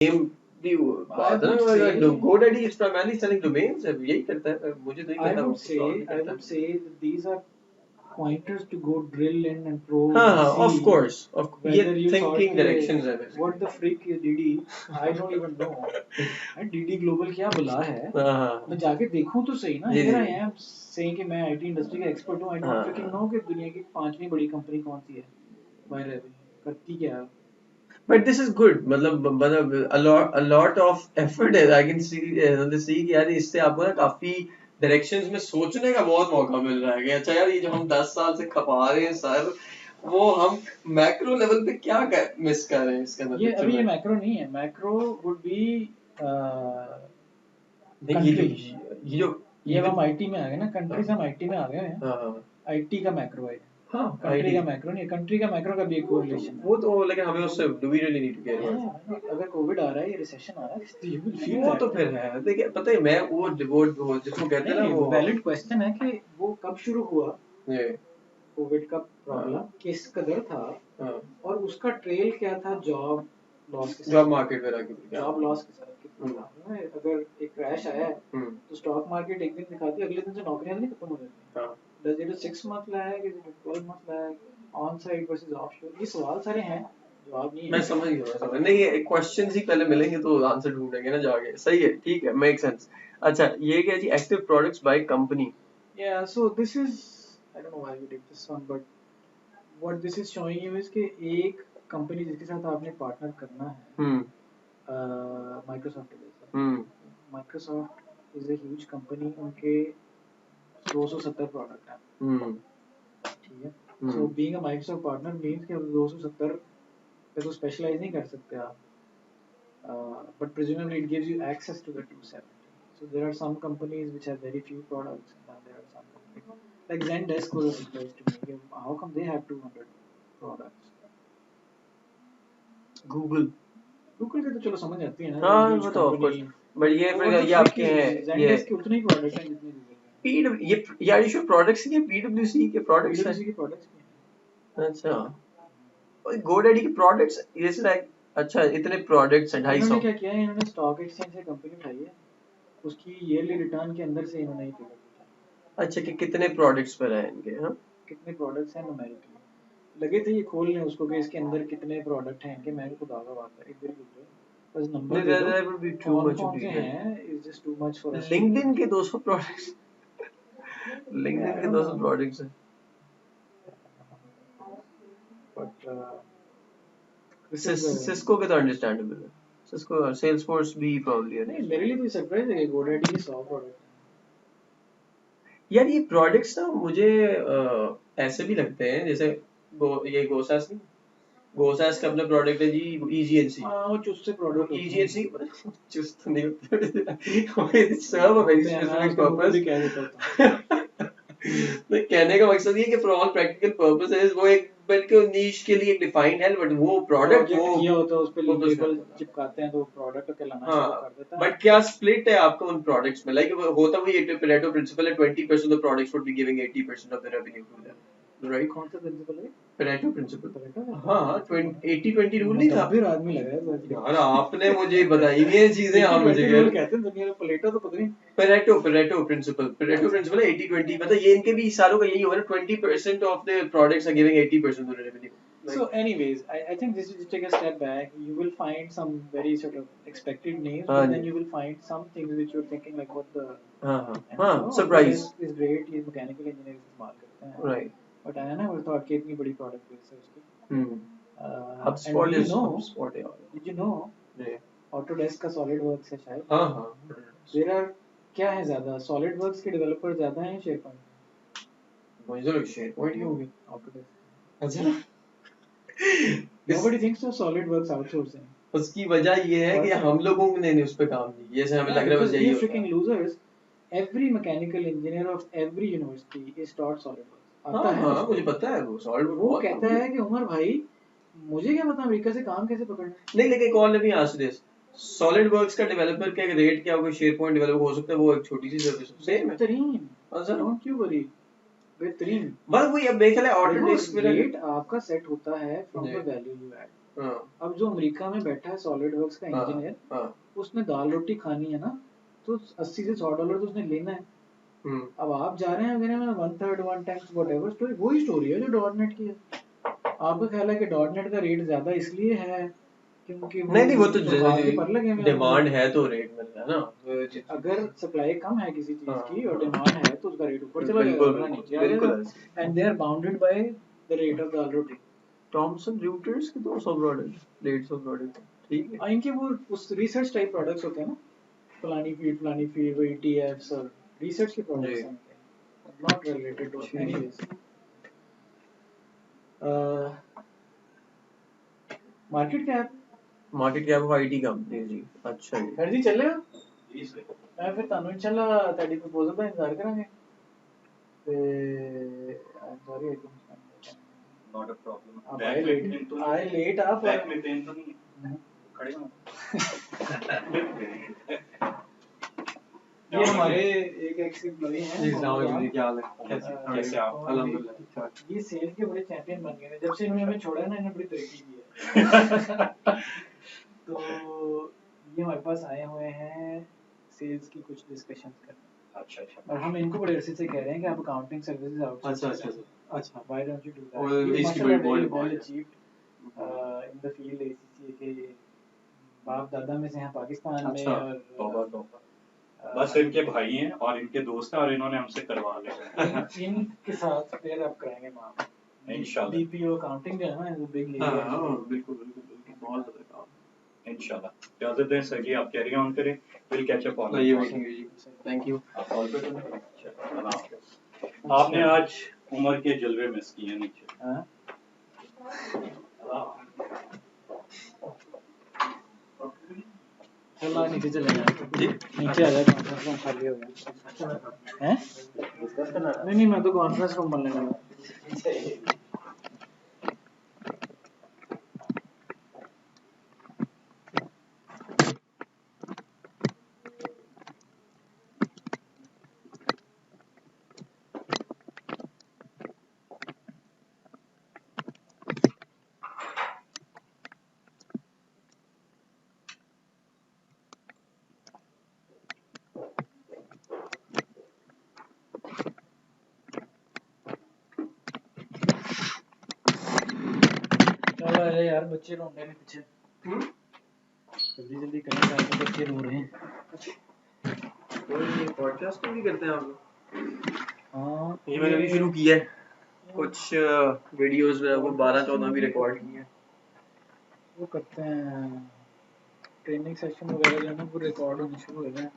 Name भी बात है ना, GoDaddy is primarily selling domains, यही करता है, मुझे तो नहीं पता वो कुछ और भी I करता would है। say that these are pointers to go drill in and probe हाँ and हाँ, of see course, ये whether you thought thinking के directions है basically। what the freak is DD, I don't even know। DD Global क्या बुला है, हाँ हाँ मैं जाके देखूं तो सही ना। जी Here ji I am saying कि मैं IT इंडस्ट्री का एक्सपर्ट हूँ, I don't freaking know कि दुनिया की 5वीं बड़ी कंपनी कौन सी है by revenue, करती क्या है। but this is good, मतलब a lot of effort है, I can see कि यार इससे आपको ना काफी डायरेक्शंस में सोचने का बहुत मौका मिल रहा है कि अच्छा यार ये जो हम 10 साल से खपा रहे हैं सर, वो हम मैक्रो लेवल पे क्या मिस कर रहे हैं इसके अंदर। ये अभी ये मैक्रो नहीं है, मैक्रो वुड बी कंट्री, ये अब हम आईटी में आ गए ना, कंट्री से हम आईटी में आ गए हैं। हाँ आईटी का मैक्रो है, हाँ कंट्री का मैक्रो नहीं है। कंट्री का मैक्रो का भी एक कोरिलेशन है। वो तो, लेकिन हमें उससे do we really need to care about. अगर कोविड आ रहा है, ये रिसेशन आ रहा है, तो यू विल फील वो दैट। तो फिर है, देखिए पता है, मैं वो जिसको कहते हैं ना, वो वैलिड क्वेश्चन है कि वो कब शुरू हुआ ये कोविड का प्रॉब्लम, किस कदर था, और उसका ट्रेल क्या था जॉब लॉस के साथ, जॉब मार्केट में रखी जॉब लॉस के साथ कितना था। अगर एक क्रैश आया है तो स्टॉक मार्केट एक दिन दिखाती है, अगले दिन से नौकरियां नहीं खत्म हो जाती। Does it 6 month lag, is it 12 month lag, on site versus offshore, ये सवाल सारे हैं, जवाब नहीं है। मैं समझ गया, नहीं क्वेश्चंस ही पहले मिलेंगे तो आंसर ढूंढेंगे ना जाके, सही है, ठीक है, मेक सेंस। अच्छा ये क्या जी, active products by company. Yeah, so this is, I don't know why we did this one, but what this is showing you is कि एक कंपनी जिसके साथ आपने पार्टनर करना है, माइक्रोसॉफ्ट है। Microsoft is a huge company, उनके 270 product हैं, ठीक है। So being a Microsoft partner means कि 270 पे तो स्पेशलाइज नहीं कर सकते आप, but presumably it gives you access to the 270. So there are some companies which have very few products, and then there are some companies like Zendesk was a surprise to me. How come they have 200 products? Google के तो चलो समझ आती है ना, हाँ huge वो तो ऑफ कोर्स, company। बट ये फिर ये आपके हैं ये Zendesk के उतने ही प्रोडक्ट हैं जितने Google के। ये यार ये प्रोडक्ट्स के PwC के प्रोडक्ट्स हैं। PwC के प्रोडक्ट्स भी हैं। अच्छा GoDaddy के प्रोडक्ट्स ये लाइक, अच्छा इतने प्रोडक्ट्स हैं 250। इन्होंने क्या किया है, इन्होंने स्टॉक एक्सचेंज से कंपनी उठाई है, उसकी ईयरली रिटर्न के अंदर से इन्होंने ही फिगर पूछा। अच्छा कि कितने प्रोडक्ट्स पर है इनके, हाँ कितने प्रोडक्ट्स हैं न्यूमेरिकली, लगे थे ये खोल लें उसको कि इसके अंदर कितने प्रोडक्ट हैं इनके, मैं खुद आगा बात है, इधर ही उधर बस नंबर दे दो, that would be too much कौन से detail। हैं, is just too much for us. LinkedIn के 200 प्रोडक्ट्स, LinkedIn के 200 प्रोडक्ट्स हैं। बट सिस्को के तो अंडरस्टैंडेबल है, सिस्को सेल्सफोर्स भी प्रॉब्ली है। नहीं, मेरे लिए तो सरप्राइज है कि GoDaddy के 100 प्रोडक्ट। यार ये प्रोडक्ट्स ना मुझे ऐसे भी लगते हैं जैसे ये गोसास नहीं, गोसास का अपना प्रोडक्ट है जी EGNC। वो चुस्त से प्रोडक्ट EGNC चुस्त नहीं होते, सर्व अ वेरी स्पेसिफिक पर्पस भी कह देता हूं। तो कहने का मकसद ये है कि फॉर ऑल प्रैक्टिकल पर्पसेस वो एक बिल्कुल नीश के लिए एक डिफाइंड है, बट वो प्रोडक्ट वो किया होता है, उस पे वो तो लेबल चिपकाते हैं तो प्रोडक्ट कहलाना शुरू कर देता है। बट क्या स्प्लिट है आपका उन प्रोडक्ट्स में, लाइक होता वही Pareto प्रिंसिपल है, 20% of products would be giving 80% of the revenue to them, right? कौन सा प्रिंसिपल है? Pareto principle. हाँ 80-20 रूल नहीं था? फिर आदमी लग रहा है यार आपने मुझे बताई ये चीजें, आप मुझे रूल कहते हैं दुनिया में, प्लेटो तो पता नहीं। Pareto प्रिंसिपल है 80-20, मतलब ये इनके भी सालों का यही होगा ना, 20% of the products are giving 80% of the revenue. So anyways, I think this is to take a step back. You will find some very sort of expected names, but then you will find some things which you're thinking like, what the? Surprise is great. ये mechanical engineering इस्तेमाल करते हैं. Right. But I never thought कि इतनी बड़ी product base है उसकी. HubSpot is HubSpot यार। Did you know? Autodesk का SolidWorks है शायद। हाँ। There are क्या है ज़्यादा, SolidWorks के developer ज़्यादा हैं SharePoint? मुझे तो SharePoint ही होंगे। Autodesk। अच्छा। Nobody thinks of SolidWorks outsourcing। उसकी वजह ये है कि हम लोगों ने उस पे काम नहीं, ये से हमें लग रहा है बस यही होता है। Freaking losers, every mechanical engineer of every university is taught SolidWorks। आता है उसको, मुझे पता है वो SolidWorks। वो कहता है कि उमर भाई मुझे क्या पता अमेरिका से काम कैसे पकड़ना। नहीं लेकिन कॉल ने भी आंसर दिया, SolidWorks का डेवलपर का रेट क्या होगा, SharePoint डेवलपर हो सकता है वो एक छोटी सी सर्विस सेम है। बेहतरीन, डोंट यू वरी, बेहतरीन। बस वही अब देख ले ऑटोडेस्क रेट आपका सेट होता है from the value you add. अब जो अमेरिका में बैठा है सॉलिड वर्क्स का इंजीनियर, उसने दाल रोटी खानी है ना, तो $80 से $100 तो उसने लेना है। अब आप जा रहे हैं वगैरह में 1/3 1/10 व्हाटएवर स्टोरी, वही स्टोरी है जो डॉटनेट की है। आपका ख्याल है कि डॉटनेट का रेट ज्यादा इसलिए है क्योंकि नहीं वो तो डिमांड है तो रेट मिल रहा है ना। अगर सप्लाई कम है किसी चीज की और डिमांड है तो उसका रेट ऊपर चला जाएगा, नीचे आ जाएगा, and they are bounded by the rate of dal roti. Thomson Reuters के 200 प्रोडक्ट 150 प्रोडक्ट ठीक है। इनके वो उस रिसर्च टाइप प्रोडक्ट्स होते हैं ना, फलानी फीड वो ETFs और रिसर्च के प्रोडक्ट्स हैं, not related to anyways. Market cap of IT company जी। अच्छा जी फिर जी चले जी सर, मैं फिर ਤੁਹਾਨੂੰ इंशाल्लाह ਤੁਹਾਡੀ ਪ੍ਰਪੋਜ਼ਲ ਦਾ ਇੰਤਜ਼ਾਰ ਕਰਾਂਗੇ ਤੇ I am sorry I think not a problem. आए लेट आप बैक में पेन तो नहीं है, खड़े हो। ये हमारे एक एक्स एम्प्लॉई हैं जी, अस्सलाम वालेकुम जी, क्या हाल है? कैसे आप? अल्हम्दुलिल्लाह। ये सेल्स के बड़े चैंपियन बन गए हैं, जब से इन्होंने हमें छोड़ा है ना, इन्होंने बड़ी तरक्की की है। तो ये हमारे पास आए हुए हैं सेल्स की कुछ डिस्कशंस करने। अच्छा अच्छा। और हम इनको बड़े अरसे से कह रहे हैं कि आप अकाउंटिंग सर्विसेज आउटसोर्स अच्छा अच्छा व्हाई डोंट यू डू और दैट। ये इसकी माशाल्लाह बड़ी वेरी बहुत well achieved in the field ACCA के बाप दादा में से हैं पाकिस्तान में। अच्छा, और तौबा तौबा। बस इनके भाई हैं और इनके दोस्त हैं और इन्होंने हमसे करवा लिया। इनके साथ फिर आप कराएंगे मां इंशाल्लाह। BPO अकाउंटिंग जो है ना, बिग लीग है। हां बिल्कुल बहुत ज्यादा काम। इंशाल्लाह इजाजत दें सर जी, आप कैरी ऑन करें, विल कैच अप ऑन ये वेटिंग है जी, थैंक यू। आप कॉल पे तो आपने आज उमर के जलवे मिस किए नीचे। हां चलो नीचे चले जाए जी, नीचे आ जाए, कॉन्फ्रेंस रूम खाली हो गया हैं। डिस्कस करना है। नहीं मैं तो कॉन्फ्रेंस रूम बनने लगा। चलो अरे यार बच्चे रो रहे हैं पीछे, जल्दी जल्दी करें यार, तो बच्चे रो रहे हैं। कोई पॉडकास्टिंग भी करते हैं आप लोग? हाँ ये मैंने अभी शुरू किया है, कुछ वीडियोस में वो 12-14 भी रिकॉर्ड किए हैं। वो करते हैं ट्रेनिंग सेशन वगैरह जो है ना, वो रिकॉर्ड होने शुरू हो गए हैं।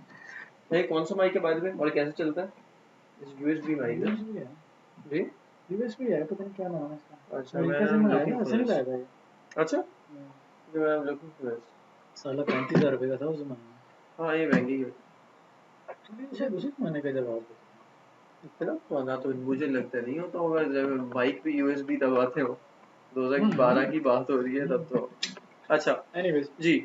ये कौन सा माइक है बाय द वे और कैसे चलता है? इस USB माइक है USB है, जी। USB है, पता नहीं क्या नाम है इसका। अच्छा अमेरिका से मंगाया था, ऐसे नहीं लाया था ये। अच्छा जो आई एम लुकिंग फॉर साला 35,000 रुपए का था उस जमाने में। हाँ ये महंगी है तो शायद उसी जमाने का जवाब देता इतना पुराना तो मुझे लगता नहीं होता होगा, जब माइक पे USB दबाते हो 2012 की बात हो रही है तब तो। अच्छा है। एनीवेज जी,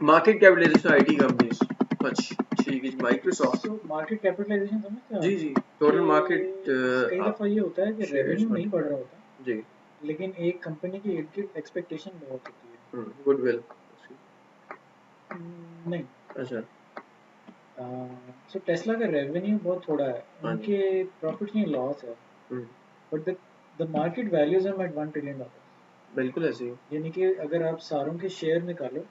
मार्केट कैपिटलाइजेशन IT कंपनीज। अच्छा ठीक है, माइक्रोसॉफ्ट। तो मार्केट कैपिटलाइजेशन समझते हो जी जी, टोटल मार्केट कई दफा ये होता है कि रेवेन्यू नहीं बढ़ रहा होता जी, लेकिन एक कंपनी की एक्सपेक्टेशन बहुत होती है। गुडविल नहीं, अच्छा सो टेस्ला का रेवेन्यू बहुत थोड़ा है, उनके प्रॉफिट नहीं लॉस है, but the market values are at $1 trillion. बिल्कुल ऐसे ही, यानी कि अगर आप सारों के शेयर निकालो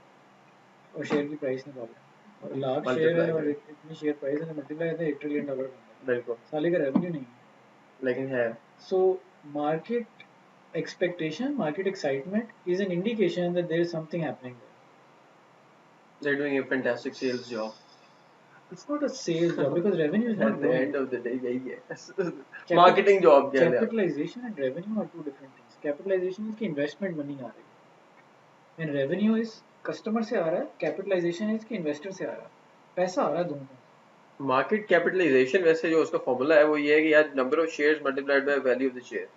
और शेयर की प्राइस निकालो और लाख शेयर है और इतनी शेयर प्राइस है, मल्टीप्लाई करते हैं $1 ट्रिलियन बनता है। बिल्कुल साले का रेवेन्यू नहीं है लेकिन है। So market expectation, market excitement is an indication that there is something happening there. They're doing a fantastic sales job. It's not a sales job because revenue is not At the growing. end of the day, yes. Marketing job क्या है? Capitalization and revenue are two different things. Capitalization is कि investment money आ रही है, and revenue is customer से आ रहा है, capitalization is कि investor से आ रहा है, पैसा आ रहा है दोनों से। Market capitalization वैसे जो उसका फॉर्मूला है वो ये है कि यार number of shares multiplied by value of the share.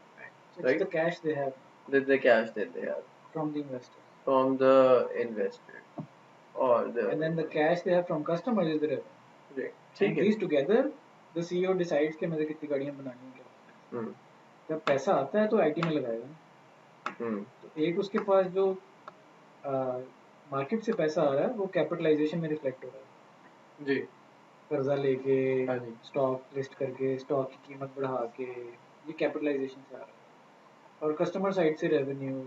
So it's the cash they have. The cash that they have. From the investor. From the investor. Or the. And then the cash they have from customers is the revenue. And these together, the CEO decides कि मुझे कितनी गाड़ियाँ बनानी है क्या। जब पैसा आता है तो IT में लगाएगा, तो एक उसके पास जो मार्केट से पैसा आ रहा है वो कैपिटलाइजेशन में रिफ्लेक्ट हो रहा है जी कर्जा लेके हाँ जी स्टॉक लिस्ट करके स्टॉक की कीमत बढ़ा के ये कैपिटलाइजेशन से आ रहा है और कस्टमर साइड से रेवेन्यू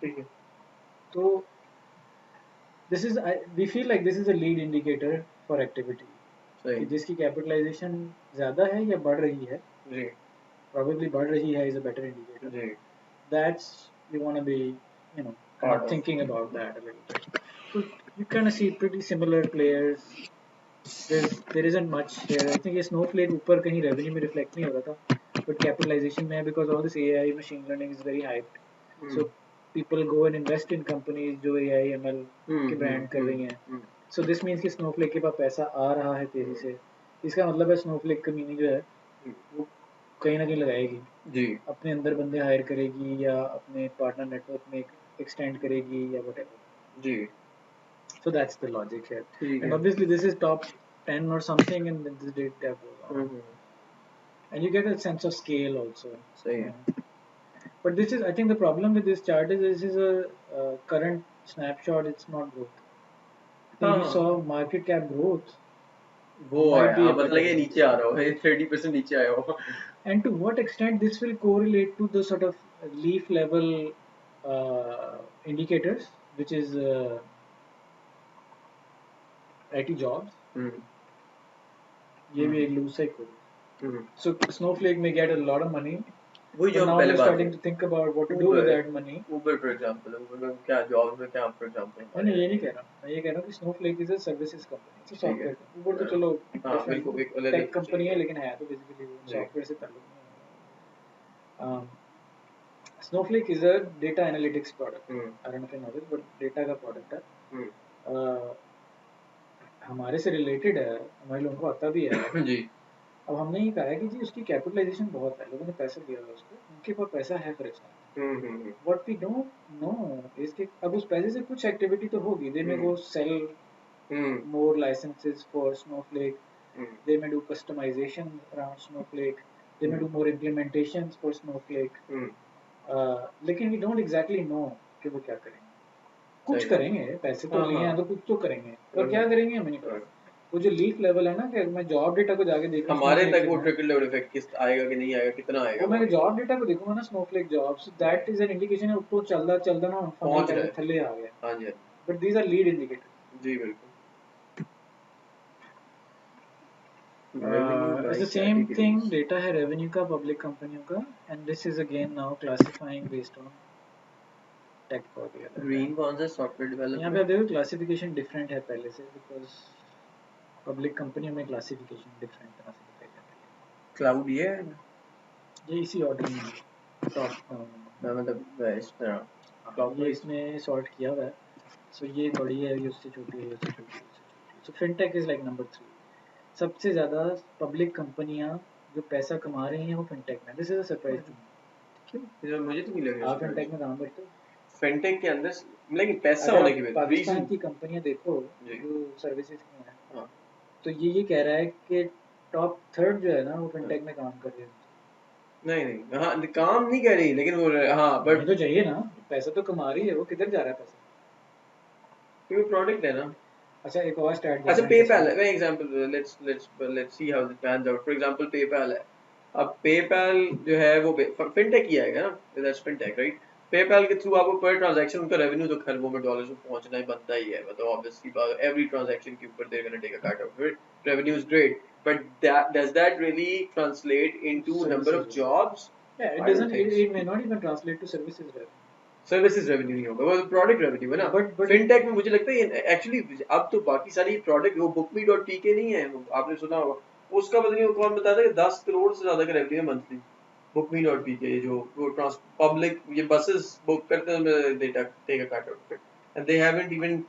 ठीक है तो this is we feel like this is a lead indicator for activity कि सही जिसकी कैपिटलाइजेशन ज़्यादा है या बढ़ रही है जी probably बढ़ रही है is a better indicator ji that's you want to be you know kind part of of thinking about that a little bit so you kind of see pretty similar players there isn't much here I think ये snowflake ऊपर कहीं revenue में reflect नहीं हो रहा था but capitalization में because all this AI machine learning is very hyped so people go and invest in companies जो AI ML के brand कर रही हैं so this means कि snowflake के पास पैसा आ रहा है तेजी से इसका मतलब है snowflake का meaning जो है वो कहीं ना कहीं लगाएगी जी अपने अंदर बंदे हायर करेगी या अपने पार्टनर नेटवर्क में एक्सटेंड करेगी या व्हाटएवर जी so that's the logic here ठीक and है obviously this is top 10 or something and then this data goes on and you get a sense of scale also सही है but this is I think the problem with this chart is this is a current snapshot it's not growth I think if you हाँ saw market cap growth वो might है be हाँ a मतलब better ये one नीचे आ रहा हो ये 30% नीचे आया हो and to what extent this will correlate to the sort of leaf level indicators which is IT jobs ये भी एक loose cycle so Snowflake may get a lot of money वही जो but हम now पहले they're बात starting to think about what to do with that money Uber for example Uber में क्या जॉब में क्या for example नहीं ये नहीं कह रहा मैं ये कह रहा हूँ कि Snowflake is a services company it's a ठीक है software Uber तो चलो हाँ बिल्कुल different tech company है लेकिन है तो basically वो software से ताल्लुक नहीं है Snowflake is a data analytics product. I don't know if you know this, but data का product है. हमारे से related है, हमारे लोगों को आता भी है. जी अब हमने ये कहा है कि जी उसकी कैपिटलाइजेशन बहुत है लोगों ने पैसा दिया है उसको उनके पास पैसा है for example what we don't know इसके अब उस पैसे से कुछ एक्टिविटी तो होगी they may go sell more licenses for Snowflake they may do customization around Snowflake they may do more implementations for Snowflake लेकिन we don't exactly know कि वो क्या करेंगे कुछ करेंगे पैसे तो लिए हैं तो कुछ तो करेंगे पर क्या करेंगे हमें नहीं पता वो जो लीफ लेवल है ना कि मैं जॉब डेटा को जाके देखूं हमारे तक वो ट्रिकल लेवल इफेक्ट किस आएगा कि नहीं आएगा कितना आएगा वो मैं जॉब डेटा को देखूंगा ना Snowflake jobs that is an indication है ऊपर चलदा ना पहुंच रहा है थल्ले आ गया हां जी but these are lead indicators जी बिल्कुल it's the same thing data है रेवेन्यू का पब्लिक कंपनियों का and this is again now classifying based on tech वगैरह ग्रीन कौन सा सॉफ्टवेयर डेवलपर यहाँ पे आप देखो क्लासिफिकेशन डिफरेंट है पहले से बिकॉज पब्लिक कंपनियों में क्लासिफिकेशन डिफरेंट तरह से दिखाई जाती है क्लाउड ये इसी ऑर्डर में टॉप मतलब इस तरह ये इसमें सॉर्ट किया हुआ है सो ये बड़ी है ये उससे छोटी है ये उससे छोटी है सो फिनटेक इज लाइक नंबर 3 सबसे ज़्यादा पब्लिक कंपनियां जो पैसा कमा रही हैं वो फिनटेक में this is a surprise to me क्यों मुझे तो नहीं लग रहा आप फिनटेक में काम करते हो फिनटेक के अंदर लेकिन पैसा होने की वजह पाकिस्तान की कंपनियां देखो जो सर्विसेज की हैं तो ये कह रहा है कि टॉप थर्ड जो है ना वो फिनटेक में काम कर रहे हैं नहीं हाँ काम नहीं कर रही लेकिन वो हाँ बट तो चाहिए ना पैसा तो कमा रही है वो किधर जा रहा है पैसा क्योंकि प्रोडक्ट है ना अच्छा एक और स्टार्ट अच्छा पेपैल है example let's see how it pans out for example PayPal है अब पेपैल जो है वो फिनटेक ही आएगा ना दैट्स फिनटेक राइट पेपैल के थ्रू आपको पर ट्रांजैक्शन उनका रेवेन्यू तो खरबों में डॉलर्स में पहुंचना ही बनता ही है मतलब ऑब्वियसली एवरी ट्रांजैक्शन के ऊपर they gonna take a cut of it revenue is great but does that really translate into number of jobs yeah it doesn't it may not even translate to services revenue services revenue नहीं होगा वो product revenue है ना fintech में मुझे लगता है actually अब तो बाकी सारी प्रोडक्ट वो bookme.pk नहीं है आपने सुना होगा उसका पता नहीं कौन बताता है 10 करोड़ से ज्यादा का रेवेन्यू है मंथली bookme.pk जो वो पब्लिक ये बसेस बुक करते हैं they take a cut of it and they haven't even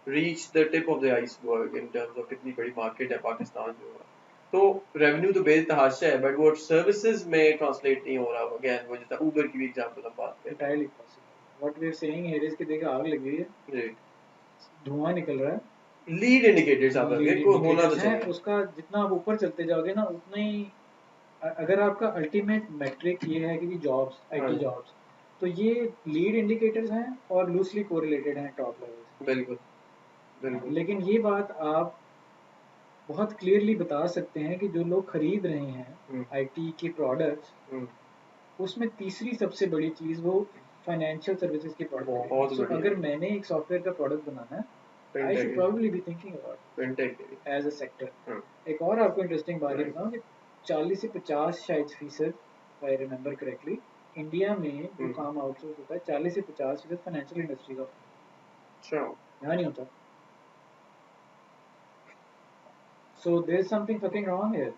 reach the tip of the iceberg in terms of कितनी बड़ी मार्केट है पाकिस्तान जो है तो रेवेन्यू तो बेतहाशा है बट वो सर्विसेज में ट्रांसलेट नहीं हो रहा अगेन वो जैसा उबर की भी एग्जांपल हम बात करें entirely possible what we are saying here is कि देखो आग लगी हुई है जी धुआं निकल रहा है लीड इंडिकेटर्स आप लगे को होना तो चाहिए उसका जितना आप ऊपर चलते जाओगे ना उतना ही अगर आपका अल्टीमेट मेट्रिक ये है कि जॉब्स हाँ आईटी जी, जॉब्स, तो ये लीड इंडिकेटर्स हैं और लूजली कोरिलेटेड हैं टॉप लेवल से। बिल्कुल बिल्कुल। लेकिन ये बात आप बहुत क्लियरली बता सकते हैं कि जो लोग खरीद रहे हैं हम्म आईटी के प्रोडक्ट्स, हम्म, उसमें तीसरी सबसे बड़ी चीज़ वो फाइनेंशियल सर्विसेज के प्रोडक्ट बहुत खरीदना। सो बढ़िया। अगर मैंने एक सॉफ्टवेयर का प्रोडक्ट बनाना है, आई फिनटेक शुड है, probably be thinking about fintech है। As a sector. हाँ एक और आपको इंटरेस्टिंग बात ये राइट। बताऊं कि 40 से 50 शायद फीसद, आई रिमेम्बर करेक्टली, इंडिया में जो हम्म, काम आउटसोर्स होता है 40 से 50% फाइनेंशियल इंडस्ट्री का होता अच्छा। है, यहाँ नहीं होता। So there is something fucking wrong here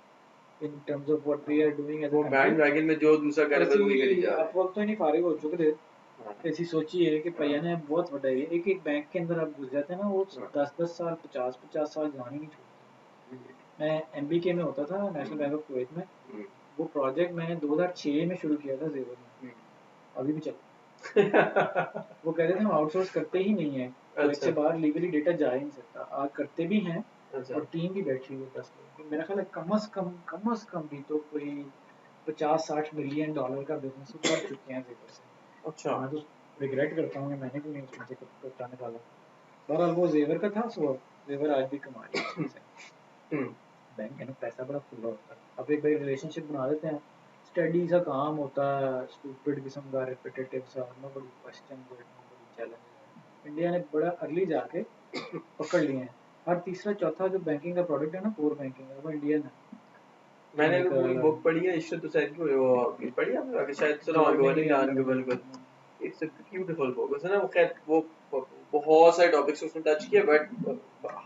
in terms of what we are doing as a वो कंट्री। बैंड वैगन में जो दूसरा कर रहा है, बस वही करी ਅਸੀਂ जा रहे आप वक्त तो नहीं फारिग हो चुके थे, हैं। हाँ ऐसी सोचिए कि हाँ भैया ने बहुत बड़ा है, एक एक बैंक के अंदर आप घुस जाते हैं ना, वो हाँ, 10-10 साल 50-50 साल जान ही नहीं छोड़ते। हम्म, मैं एमबीके में होता था, नेशनल बैंक ऑफ कुवैत में। हम्म, वो प्रोजेक्ट मैंने 2006 में शुरू किया था जेवर में, हम्म। अभी भी चल। वो कहते थे हम आउटसोर्स करते ही नहीं है, कुवैत अच्छा से बाहर लीगली डेटा जा ही नहीं सकता। आज करते भी हैं अच्छा और टीम भी बैठी हुई है 10 लोगों की। मेरा ख्याल है कम अज कम भी तो कोई 50-60 मिलियन डॉलर का बिजनेस वो कर चुके हैं जेवर से। अच्छा। मैं तो रिग्रेट करता हूँ कि मैंने क्यों नहीं उसमें से कप्तान निकाला। बहरहाल वो जेवर का था, सो जेवर आज भी कमा रही है उसमें से। हम्म बैंक है ना, पैसा बड़ा खुला होता है। अब एक बार रिलेशनशिप बना देते हैं, स्टडी सा काम होता है, स्टूपिड किस्म का, रिपीटेटिव सा, नो बड़ी क्वेश्चन, नो बड़ी चैलेंज। इंडिया ने बड़ा अर्ली जाके पकड़ लिए हैं। हर तीसरा चौथा जो बैंकिंग का प्रोडक्ट है ना, कोर बैंकिंग है, वो इंडियन है। मैंने भी पूरी केमिकल, बुक पढ़ी है इशरत हुसैन की, वो पढ़ी है आपने? शायद सुना होगा, गवर्निंग गवर्निंग एंड, ऑन बिल्कुल। इट्स अ ब्यूटीफुल बुक, उसने ना वो खैर वो बहुत सारे टॉपिक्स उसने टच किए, बट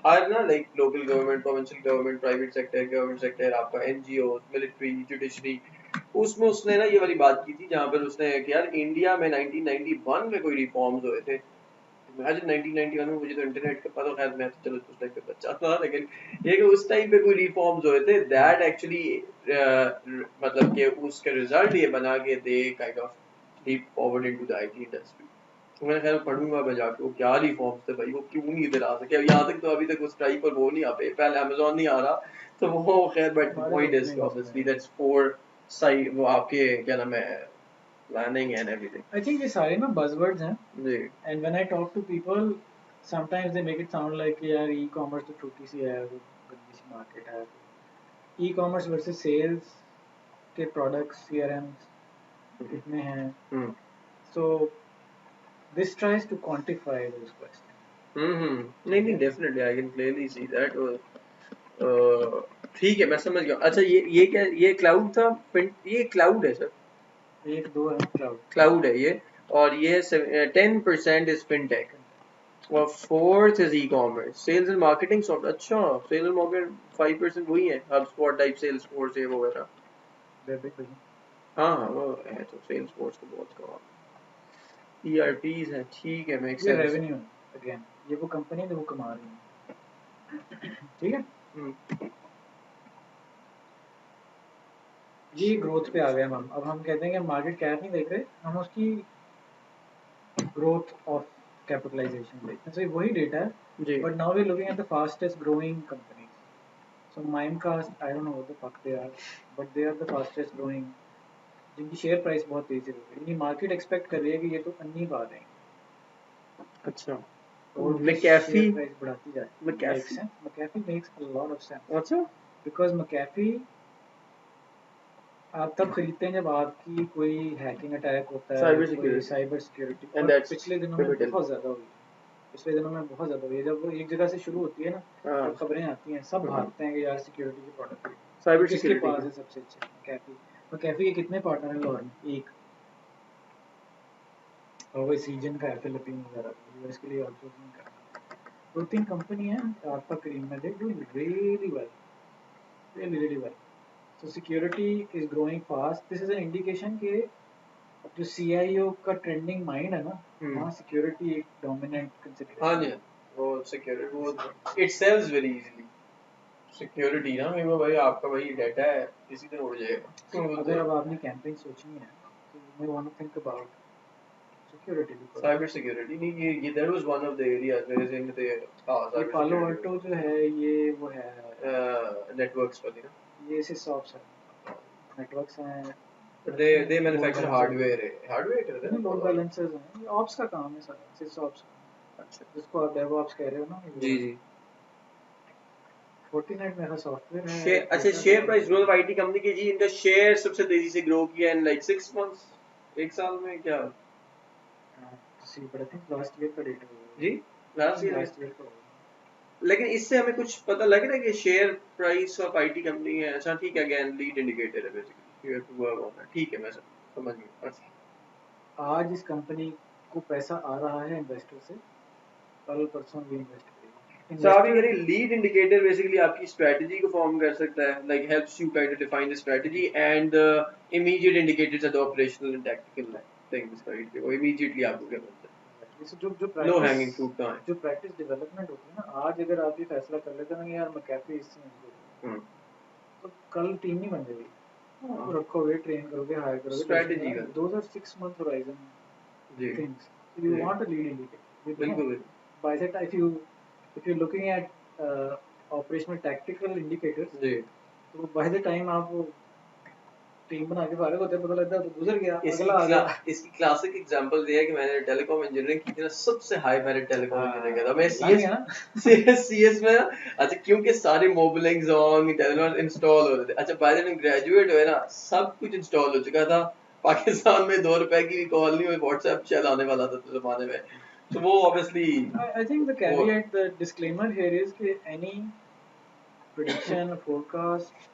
हर ना like local government, provincial government, private sector, government sector, आपका एनजीओ, मिलिट्री, जुडिशरी, उसमें उसने ना ये वाली बात की थी जहाँ पर उसने कि यार इंडिया में 1991 में कोई रिफॉर्म्स हुए थे। इमेजिन 1991 में, मुझे तो इंटरनेट का पता, खैर मैं तो चलो उस टाइम पे बच्चा था, लेकिन ये कि उस टाइम पे कोई रिफॉर्म्स हुए थे दैट एक्चुअली मतलब कि उसके रिजल्ट ये बना के they kind of leap forward into the IT industry. तो मैं खैर पढ़ूंगा मैं जाके वो क्या रिफॉर्म्स थे भाई, वो क्यों नहीं इधर आ सके। अब यहाँ तक तो अभी तक वो स्ट्राइक और वो नहीं आ पे, पहले अमेजोन नहीं आ रहा, तो वो खैर, बट द हमारे तो पॉइंट अपने इज मसले ऑब्वियसली हैं। दैट्स फोर साइड, वो आपके क्या नाम है, planning and everything. I think ये सारे ना बज़वर्ड्स हैं, जी and when I talk to people sometimes they make it sound like कि यार ई कॉमर्स तो छोटी सी है, वो गंदी सी मार्केट है। ई कॉमर्स वर्सेस सेल्स के प्रोडक्ट्स, सीआरएम्स कितने हैं? Hmm so this tries to quantify those question. नहीं ठीक नहीं, है, definitely I can clearly see that. ठीक है, मैं समझ गया। अच्छा, ये क्या, ये क्लाउड था? ये क्लाउड है सर? एक दो है क्लाउड। क्लाउड है ये, और ये 10% इज फिनटेक, और fourth is e-commerce, sales and marketing soft. अच्छा, सेल्स एंड मार्केटिंग 5% वही है, HubSpot टाइप, सेल्स फोर्स है वगैरह। डेबिट भाई, हाँ हाँ, वो है तो सेल्स फोर्स तो बहुत कमाल। ERPs है, ठीक है, मेक ये सेंस। रेवेन्यू है अगेन, ये वो कंपनी है जो वो कमा रही है। ठीक है, ये ग्रोथ पे आ गए हम। अब हम कहते हैं कि मार्केट कैप नहीं देख रहे, हम उसकी growth of capitalization rate. So वही data है, जी but now we're looking at the fastest growing companies. So Mimecast, I don't know what the fuck they are, but they are the fastest growing, जिनकी share price बहुत तेजी से बढ़ रही है। यानी मार्केट एक्सपेक्ट कर रही है कि ये तो अन्नी पा रहे हैं, अच्छा। तो उनकी मैकेफी, शेयर प्राइस बढ़ाती जा रही है। Make McAfee, sense, McAfee makes a lot of sense अच्छा, because McAfee आप तब खरीदते हैं जब आपकी कोई हैकिंग अटैक होता है, साइबर कोई सिक्योरिटी, साइबर सिक्योरिटी, एंड और दैट्स पिछले दिनों में पिvotal। बहुत ज़्यादा हुई है। पिछले दिनों में बहुत ज़्यादा हुई है, जब वो एक जगह से शुरू होती है ना, हाँ जब खबरें आती हैं सब भागते हैं कि यार सिक्योरिटी के प्रोडक्ट खरीदो। तो साइबर किसके सिक्योरिटी पास का। है सबसे अच्छे? McAfee। McAfee के कितने पार्टनर हैं लाहौर में? एक। और वो इस रीजन का है, फिलीपीन वगैरह का, यूएस के लिए आउटसोर्सिंग कर रहा है। दो तीन कंपनी है आपका करीम में, they doing really well, really really well. So security is growing fast. This is an indication के जो CIO का ट्रेंडिंग माइंड है ना, हम्म, वहाँ सिक्योरिटी एक डोमिनेंट हाँ कंसिडरेशन जी, है। वो सिक्योरिटी, वो it sells very easily. Security ना, मेरे को भाई आपका भाई डाटा है, किसी दिन उड़ जाएगा। So, वो अगर तो अब आपने कैंपेन सोचनी है तो you may want to think about security, because cyber security नहीं, ये that was one of the areas मेरे ज़हन में थे। हाँ, ये साइबर पालो सिक्योरिटी अल्टो जो है, ये वो है, नेटवर्क्स वाली ना। ये सिसऑप्स है। नेटवर्क्स हैं, they load manufacture balancer- hardware करते हैं लोड बैलेंसर्स हैं, ये ऑप्स का काम है सारा, सिस ऑप्स का, अच्छा जिसको आप डेवऑप्स कह रहे हो ना, जी जी फोर्टिनाइट मेरा सॉफ्टवेयर है। शेयर अच्छा share price growth of IT company की जी इनका शेयर सबसे तेजी से ग्रो किया इन लाइक 6 मंथ्स एक साल में क्या see but I think last year का डेटा जी लास्ट लास्ट ईयर का होगा। लेकिन इससे हमें कुछ पता लग रहा है कि share price of IT company है अच्छा ठीक है अगेन लीड इंडिकेटर है basically you have to work on that ठीक है मैं समझ गया अच्छा आज इस कंपनी को पैसा आ रहा है इन्वेस्टर से, कल परसों भी इन्वेस्ट करेगी। सो आप ये कह रहे लीड इंडिकेटर बेसिकली आपकी स्ट्रेटजी को फॉर्म कर सकता है like helps you kind of define the strategy and immediate indicators are the operational and tactical things right वो इमीडिएटली आपको क्या मिलता है लो हैंगिंग फ्रूट कहाँ है जो प्रैक्टिस डेवलपमेंट होती है ना, आज अगर आप ये फैसला कर लेते हो ना यार मैकेफी इससे नहीं, तो कल टीम नहीं बन जाएगी। आप रखोगे, ट्रेन करोगे, हायर करोगे, स्ट्रेटजी का those are 6 month horizon ji things. So you want a lead indicator. बिल्कुल By that if you're looking at operational tactical indicators, जी तो by the time आप वो टीम बना के फारग होते हैं, पता लगता है तो गुजर गया, अगला आ गया। इसकी क्लासिक एग्जांपल ये है कि मैंने टेलीकॉम इंजीनियरिंग की थी ना सबसे हाई मैरिट टेलीकॉम इंजीनियरिंग किया था मैं सीएस में अच्छा क्योंकि सारे मोबिलिंग जोंग टेलीनॉर इंस्टॉल हो रहे थे अच्छा बाय द टाइम ग्रेजुएट हुए ना सब कुछ इंस्टॉल हो चुका था पाकिस्तान में 2 रुपए की भी कॉल नहीं हुई व्हाट्सएप चल आने वाला था उस जमाने में तो वो obviously I think the caveat, the disclaimer here is कि any prediction, forecast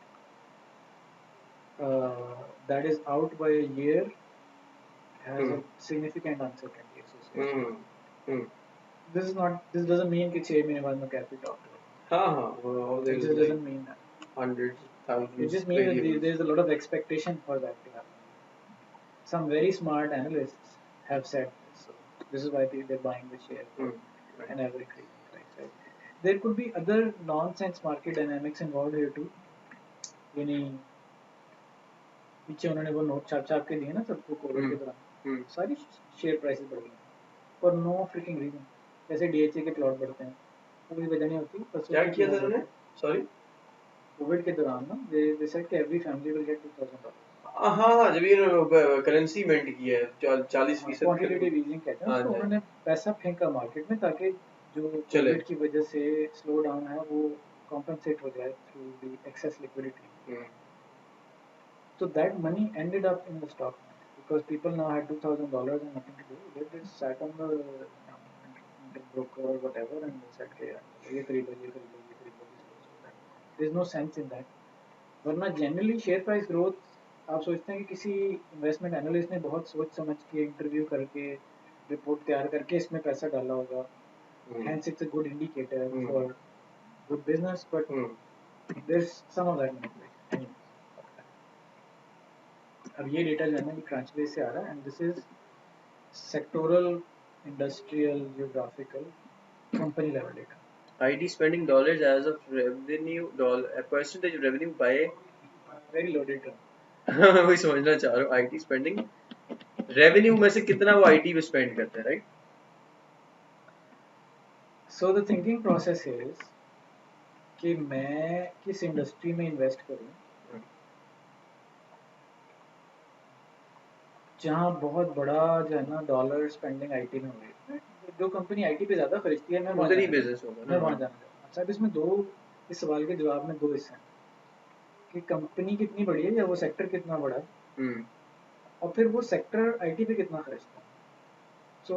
that is out by a year has a significant uncertainty associated. This doesn't mean कि 6 महीने बाद मैं कैपी टॉप हाँ हाँ it just doesn't mean that. hundreds thousands It just means that there's a lot of expectation for that to happen. Some very smart analysts have said this, so this is why they're buying the share and ever increasing price. Right? There could be other nonsense market dynamics involved here too. यानी पीछे उन्होंने वो note छाप के दिए ना सबको Covid के दौरान, सारी शेयर प्राइसेस बढ़ गई फॉर नो फ्रिकिंग रीजन। जैसे डीएचए के प्लॉट बढ़ते हैं, कोई वजह नहीं होती। क्या किया था उन्होंने? सॉरी, कोविड के दौरान ना दे सेड कि एवरी फैमिली विल गेट $2000। हाँ जब ये करेंसी मिंट की है 40% क्वांटिटेटिव ईजिंग कहते हैं उसको। उन्होंने पैसा फेंका मार्केट में ताकि जो कोविड की वजह से स्लो डाउन है वो कॉम्पेंसेट हो जाए through the access liquidity. So that money ended up in the stock market because people now had $2,000 and nothing to do. They just sat on the broker or whatever and they said कि ये खरीदो ये खरीदो ये खरीदो। There is no sense in that. वरना generally share price growth आप सोचते हैं कि किसी इन्वेस्टमेंट एनालिस्ट ने बहुत सोच समझ के इंटरव्यू करके रिपोर्ट तैयार करके इसमें पैसा डाला होगा। Hence it's a good indicator for good business, but there's some of that manipulation. अब ये डेटा जो है ना ये क्रांचबेस से आ रहा है and this is sectoral, industrial, geographical, company level data. IT spending dollars as of revenue a percentage of revenue by very loaded term. मैं वही समझना चाह रहा हूँ IT spending रेवेन्यू में से कितना वो IT पे स्पेंड करते हैं right. So the thinking process is कि मैं किस इंडस्ट्री में इन्वेस्ट करूं जहां बहुत बड़ा जो है ना डॉलर स्पेंडिंग आईटी में हो। जो कंपनी आईटी पे ज्यादा खरीदती है मैं वहां जाना चाहता हूं। अच्छा, इसमें इस सवाल के जवाब में 2 हिस्से हैं कि कंपनी कितनी बड़ी है या वो सेक्टर कितना बड़ा है और फिर वो सेक्टर आईटी पे कितना खर्चता है। सो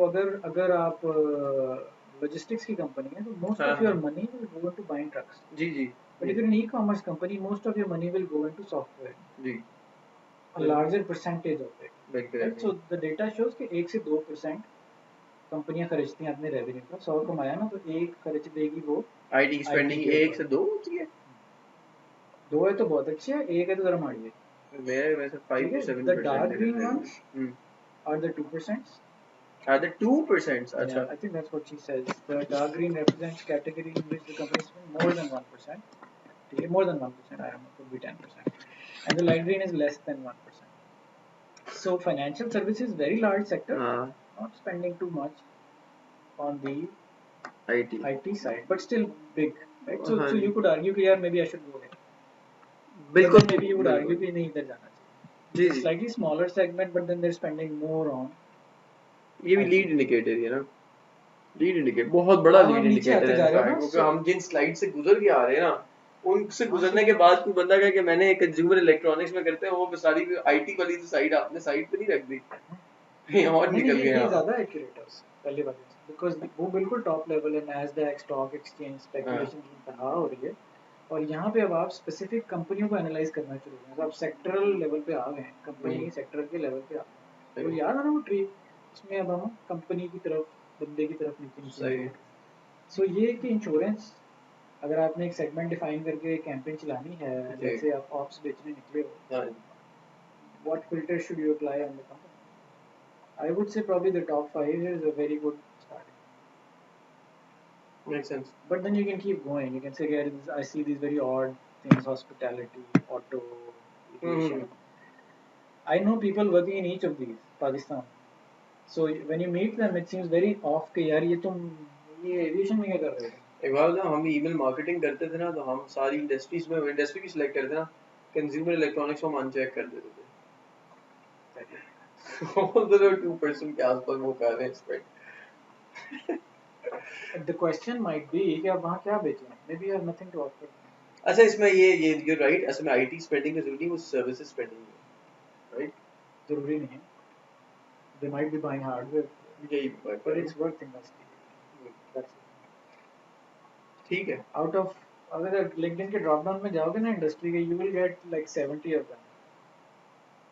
अगर आप लॉजिस्टिक्स की कंपनी है तो most of your money will go into buying trucks. जी जी। But if you are an e-commerce company most of your money will go into software. जी। A larger percentage of it. Right? So the data shows कि 1 से 2% कंपनियां खर्चती हैं अपने revenue का। 100 कमाया ना तो 1 खर्च देगी वो आईटी की स्पेंडिंग 1 से 2 होती है। 2 है तो बहुत अच्छी है, 1 है तो जरा माड़ी है। मेरे में से 5 to 7%। The dark green ones are the 2%. Are the 2%? अच्छा। Yeah, I think that's what she says. The dark green represents category in which the company spend more than 1%. More than 1%, I don't know, could be 10%. And the light green is less than 1%. So financial services, very large sector, not spending too much on the IT side, but still big, right? So you could argue कि यार maybe I should go there. बिल्कुल। Maybe you would argue कि नहीं इधर जाना चाहिए। जी जी slightly smaller segment, but then they're spending more on ये भी IT. लीड इंडिकेटर है ना, लीड इंडिकेटर बहुत बड़ा लीड आप नीचे इंडिकेटर आते है जा रहे हो इनफैक्ट, ना, क्योंकि हम जिन स्लाइड से गुजर के आ रहे हैं ना, उनसे हाँ, गुजरने के बाद कोई बंदा कहे कि मैंने कंज्यूमर इलेक्ट्रॉनिक्स में करते हैं, वो सारी आईटी वाली तो साइड आपने साइड पे नहीं रख दी, कहीं और नहीं निकल नहीं, गए ये आप। ज्यादा एक्यूरेट है उससे, पहली बात, बिकॉज वो बिल्कुल टॉप लेवल है, नैस्डैक स्टॉक एक्सचेंज, हाँ, स्पेकुलेशन की इंतहा हो रही है, और यहाँ पे अब आप स्पेसिफिक कंपनियों को एनालाइज करना शुरू करें, तो आप सेक्टरल लेवल पे आ गए हैं, कंपनी हम्म, के सेक्टर के लेवल पे आ गए हैं, तो सही याद है ना वो ट्री, उसमें अब हम कंपनी की तरफ, बंदे की तरफ नीचे नीचे सही। सो ये कि इंश्योरेंस, अगर आपने एक सेगमेंट डिफाइन करके कैंपेन चलानी है, जी जैसे आप ऑप्स बेचने निकले हो, हाँ what filter should you apply on the company? I would say probably the top 5 is a very good starting. Make sense. But then you can keep going. You can say, yeah, I see these very odd things: hospitality, auto, aviation. I know people working in each of these, Pakistan. So when you meet them, it seems very off. कि यार ये aviation में क्या कर रहे हो? एक बार ना हम ईमेल मार्केटिंग करते थे ना, तो हम सारी इंडस्ट्रीज में इंडस्ट्री भी सिलेक्ट करते ना, कंज्यूमर इलेक्ट्रॉनिक्स को हम अनचेक कर देते थे। उधर 2% के आसपास वो कर रहे हैं expect. The question might be कि आप वहाँ क्या बेच रहे हैं? Maybe you have nothing to offer. अच्छा इसमें ये यू राइट, असल में आईटी स्पेंडिंग का जरूरी है, वो सर्विसेज स्पेंडिंग है, राइट? जरूरी नहीं है. They might be buying hardware, यही but it's worth investing. That's it. ठीक है। Out of, अगर आप LinkedIn के ड्रॉप डाउन में जाओगे ना इंडस्ट्री के, you will get like 70 of them,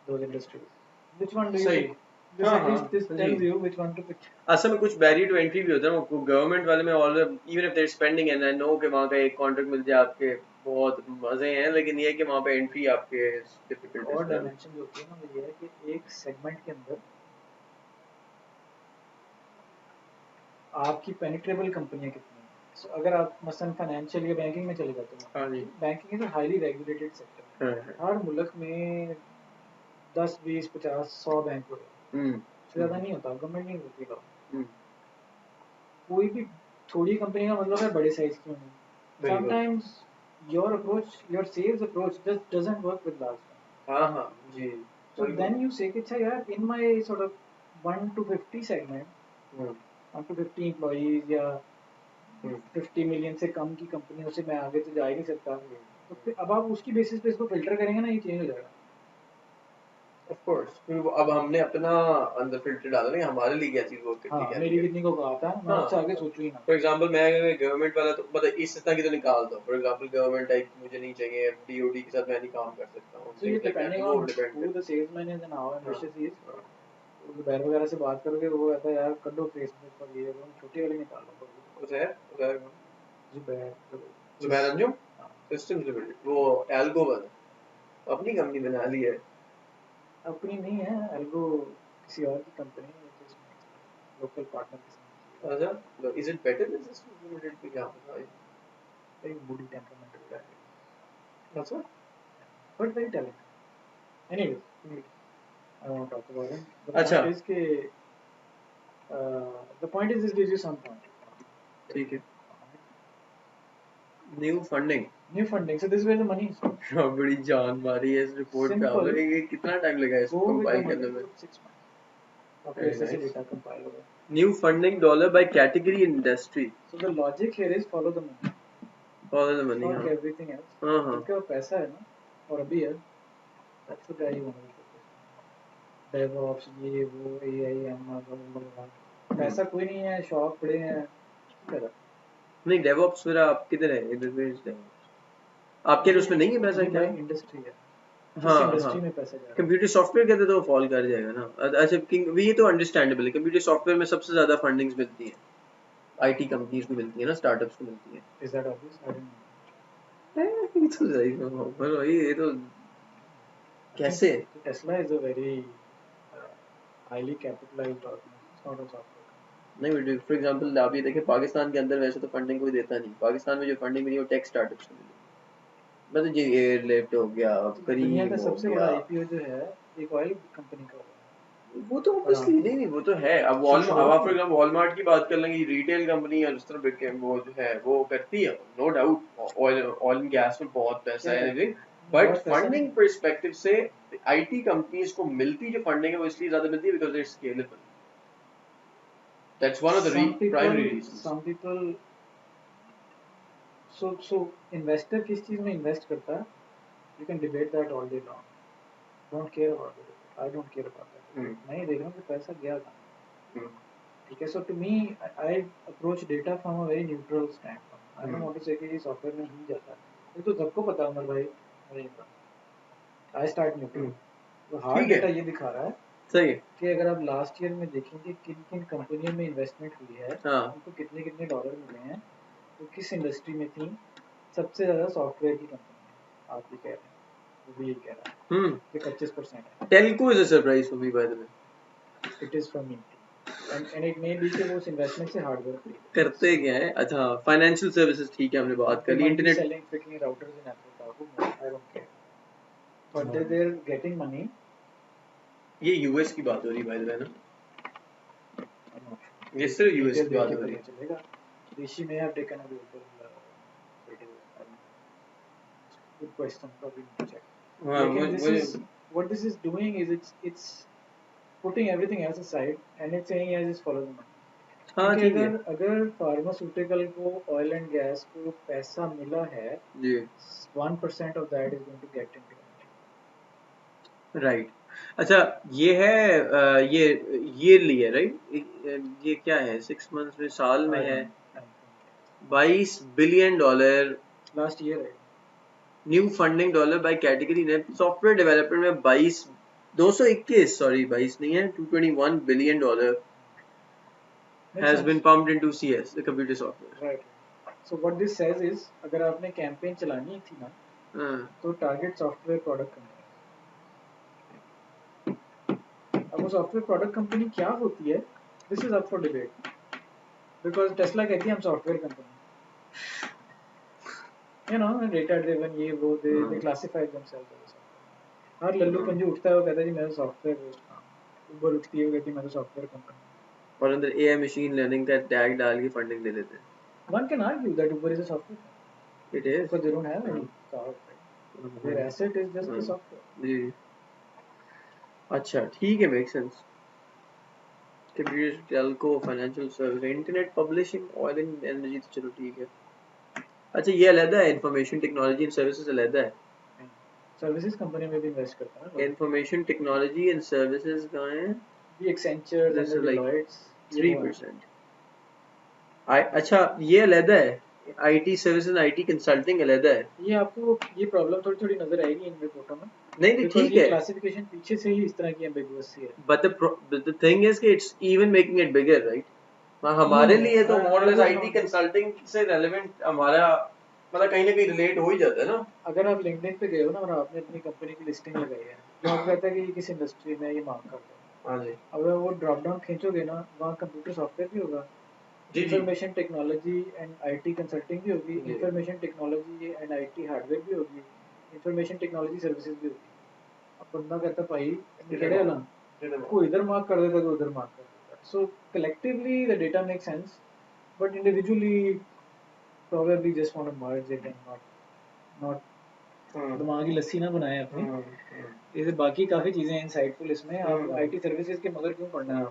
those industries. Which one do you सही। pick? This हाँ at हाँ least this ji. tells you which one to pick. असल में कुछ बैरियर टू एंट्री भी होता है, वो गवर्नमेंट वाले में all even if they're spending and I know कि वहाँ का एक कॉन्ट्रैक्ट मिल जाए आपके, बहुत मजे हैं, लेकिन ये है कि वहाँ पे एंट्री आपके डिफिकल्ट और है। डायमेंशन जो होती है ना, वो ये है कि एक सेगमेंट के अंदर आपकी पेनिट्रेबल कंपनियां कितनी हैं. So, अगर आप मसलन फाइनेंशियल या बैंकिंग में चले जाते हो, हाँ जी banking is a highly regulated sector. हाँ हर मुल्क में 10, 20, 50, 100 बैंक होते हैं, उससे ज़्यादा नहीं होता, गवर्नमेंट नहीं होती लॉ. कोई भी थोड़ी कंपनी का मतलब है बड़े साइज की होनी. Sometimes your approach, your sales approach just doesn't work with large firms. हाँ हाँ जी। So then you say कि अच्छा यार, in my sort of 1 to 50 segment, 1 to 50 employees या 50 मिलियन से कम की कंपनियों से मैं आगे तो जा ही नहीं सकता, तो फिर अब आप उसकी बेसिस पे इसको फिल्टर करेंगे ना, ये चेंज हो जाएगा. ऑफ कोर्स, अब हमने अपना अंदर फिल्टर डाला ना, हमारे लिए क्या चीज वर्क करती हाँ, है, मेरी कितनी को कहा था, मैं हाँ उससे आगे सोचूं ही ना. फॉर एग्जांपल मैं अगर गवर्नमेंट वाला, तो मतलब इस तरह की तो निकाल दो, फॉर एग्जांपल गवर्नमेंट टाइप मुझे नहीं चाहिए, डीओडी के साथ मैं नहीं काम कर सकता हूँ, So ये थिंग्स लाइक दैट, depending वो on डिपेंड who करता the salesman is and how है। ambitious he is. जुबैर वगैरह से बात करोगे, वो कहता है यार कर दो फेसबुक और ये वो, छोटी वाली निकालो. उजैर जुबैर जुबैर अंजुम हाँ, सिस्टम्स लिमिटेड, वो एल्गो वाला अपनी कंपनी बना ली है। अपनी नहीं है एल्गो, किसी और की कंपनी है, लोकल पार्टनर के साथ. अच्छा, is it better than systems limited पे, क्या पता है। एक बूढ़ी टेम्परामेंटल गाय, अच्छा but very talented. Anyways, I won't talk about him. The अच्छा point is कि the point is this gives you some point. ठीक है। New funding, New funding. So this is where the money is. बड़ी जान मारी है इस report पे Simple. आपने, ये कितना टाइम लगा है इसको Go with the compile money. करने में? 6 months. आपके ऐसे डेटा कंपाइल होगा. New funding dollar by category industry, So the logic here is follow the money. Follow the money. Fuck हाँ everything else. हाँ हाँ जिसके पास पैसा है ना, और अभी है, that's the guy you want to be focused on. DevOps, ये वो, AI, ML, पैसा कोई नहीं है, शौक पड़े हैं, कर. नहीं डेवऑप्स मेरा आप किधर है, इधर पे आपके उसमें नहीं है पैसा ये क्या? भाई इंडस्ट्री है, किस हाँ हाँ इंडस्ट्री में पैसा जा रहा है. कंप्यूटर सॉफ्टवेयर कहते तो फॉल कर जाएगा ना। अच्छा ये तो अंडरस्टैंडेबल है, कंप्यूटर सॉफ्टवेयर में सबसे ज्यादा फंडिंग्स मिलती है, आईटी कंपनीज को मिलती है ना, स्टार्टअप्स को मिलती है। Is that obvious? I don't know. ये तो सही पर भाई ये तो कैसे? Tesla is a very highly capitalized organization. It's not a software company. नहीं फॉर एग्जांपल आप ये देखें, पाकिस्तान के अंदर वैसे तो फंडिंग कोई देता नहीं, पाकिस्तान में जो फंडिंग मिली वो टेक स्टार्टअप्स को मिली, मतलब ये एयरलिफ्ट हो गया, दुनिया करीम का हो सबसे बड़ा गया, आईपीओ जो है एक ऑयल कंपनी का हुआ है. वो तो ऑब्वियसली नहीं नहीं वो तो है। अब वॉलमार्ट, आप फॉर एग्जांपल वॉलमार्ट की बात कर लेंगे, रिटेल कंपनी और उस तरह बिके वो जो है वो करती है, no doubt oil oil and gas में बहुत पैसा है, बट बहुत पैसा फंडिंग नहीं। पर्सपेक्टिव से आईटी कंपनीज को मिलती जो फंडिंग है वो इसलिए ज्यादा मिलती है because it's scalable, that's one of the primary reasons. some people so investor किस चीज में इन्वेस्ट करता है, you can debate that all day long, don't care about it, I don't care about that, मैं ये देख रहा हूँ कि पैसा गया कहाँ, ठीक है। so to me I approach data from a very neutral standpoint, I don't want to say कि सॉफ्टवेयर में ही जाता है, ये तो सबको पता है उमर भाई, मुझे नहीं पता, I start neutral, तो हार्ड ठीक है, डेटा ये दिखा रहा है सही है, कि अगर आप लास्ट ईयर में देखेंगे किन किन कंपनियों में इन्वेस्टमेंट हुई है, हाँ उनको कितने कितने डॉलर मिले हैं, तो किस इंडस्ट्री में थी, सबसे ज़्यादा सॉफ्टवेयर की कंपनी है, आप भी कह रहे हैं, वो भी यही कह रहा है कि 25% है। Telco is a surprise for me by the way, it is from Intel and it may be कि वो उस इन्वेस्टमेंट से हार्डवेयर खरीद करते क्या है, अच्छा फाइनेंशियल सर्विसेज ठीक है हमने बात कर ली, internet selling freaking routers in Apple, I don't care, but they are getting money, ये यूएस की बात हो रही है बाय द वे ना, ये सिर्फ यूएस की बात हो रही है, चलेगा, ऋषि may have taken a global good question, probably need to check. हाँ लेकिन this मुझे is what this is doing is it's putting everything else aside and it's saying as is follow the money. हाँ क्योंकि ठीक है अगर pharmaceutical को oil and gas को पैसा मिला है, जी 1% of that is going to get into the market. Right, अच्छा ये है ये ईयरली है राइट, ये क्या है 6 मंथ्स में, साल में है, $22 बिलियन लास्ट ईयर है, new funding dollar by category ने सॉफ्टवेयर डेवलपमेंट में 221 सॉरी 22 नहीं है, $221 billion has been pumped into CS, the computer software. Right. So what this says is अगर आपने कैंपेन चलानी थी ना, तो टारगेट सॉफ्टवेयर प्रोडक्ट कंपनी, अब वो सॉफ्टवेयर प्रोडक्ट कंपनी क्या होती है, this is up for debate, because Tesla कहती है हम software company, you know data driven, ये वो दे क्लासिफाई देमसेल्व्स एज सॉफ्टवेयर, हर लल्लू पंजू उठता है वो कहता है जी मैं तो सॉफ्टवेयर, ऊबर उठती है वो कहती है मैं तो सॉफ्टवेयर कंपनी, और अंदर एआई मशीन लर्निंग का टैग डाल के फंडिंग दे देते हैं, one can argue that Uber is a software company it is because they don't have any cars, right? Their asset is just the software. जी अच्छा ठीक है, make sense, computer Telco financial service internet publishing oil and energy तो चलो ठीक है, अच्छा ये अलग है, इंफॉर्मेशन टेक्नोलॉजी एंड सर्विसेज अलग है, सर्विसेज कंपनी में भी इन्वेस्ट करता है ना, इंफॉर्मेशन टेक्नोलॉजी एंड सर्विसेज कहाँ है, ये Accenture this is and like Deloitte's 3%, अच्छा ये अलग है, आईटी सर्विसेज आईटी कंसल्टिंग अलग है, ये आपको ये प्रॉब्लम थोड़ी थोड़ी नजर आएगी इन रिपोर्टों में, नहीं नहीं ठीक ये है, क्लासिफिकेशन पीछे से ही इस तरह की एम्बिगुअस सी है, but the thing is कि it's even making it bigger right, हमारे लिए तो मॉडल आईटी कंसल्टिंग से रेलेवेंट हमारा मतलब कहीं ना कहीं रिलेट हो ही जाता है ना, अगर आप लिंक्डइन पे गए हो ना और आपने अपनी कंपनी की लिस्टिंग लगाई है, तो आपको कहता है कि किस इंडस्ट्री में ये मांग कर रहे हो, हाँ जी अगर वो ड्रॉप डाउन खींचोगे ना, वहाँ कंप्यूटर सॉफ्टवेयर भी होगा, information technology and IT consulting भी होगी, information technology and IT hardware भी होगी, इंफॉर्मेशन टेक्नोलॉजी सर्विसेज भी होगी, अब बंदा कहता भाई केड़े वाला कोई इधर मार्क कर देता कोई उधर मार्क कर देता, so collectively the data make sense but individually probably just want to merge it and not दिमाग की लस्सी ना बनाए अपनी, जैसे बाकी काफी चीजें हैं इंसाइटफुल इसमें, आप आईटी सर्विसेज के मगर क्यों पढ़ना है,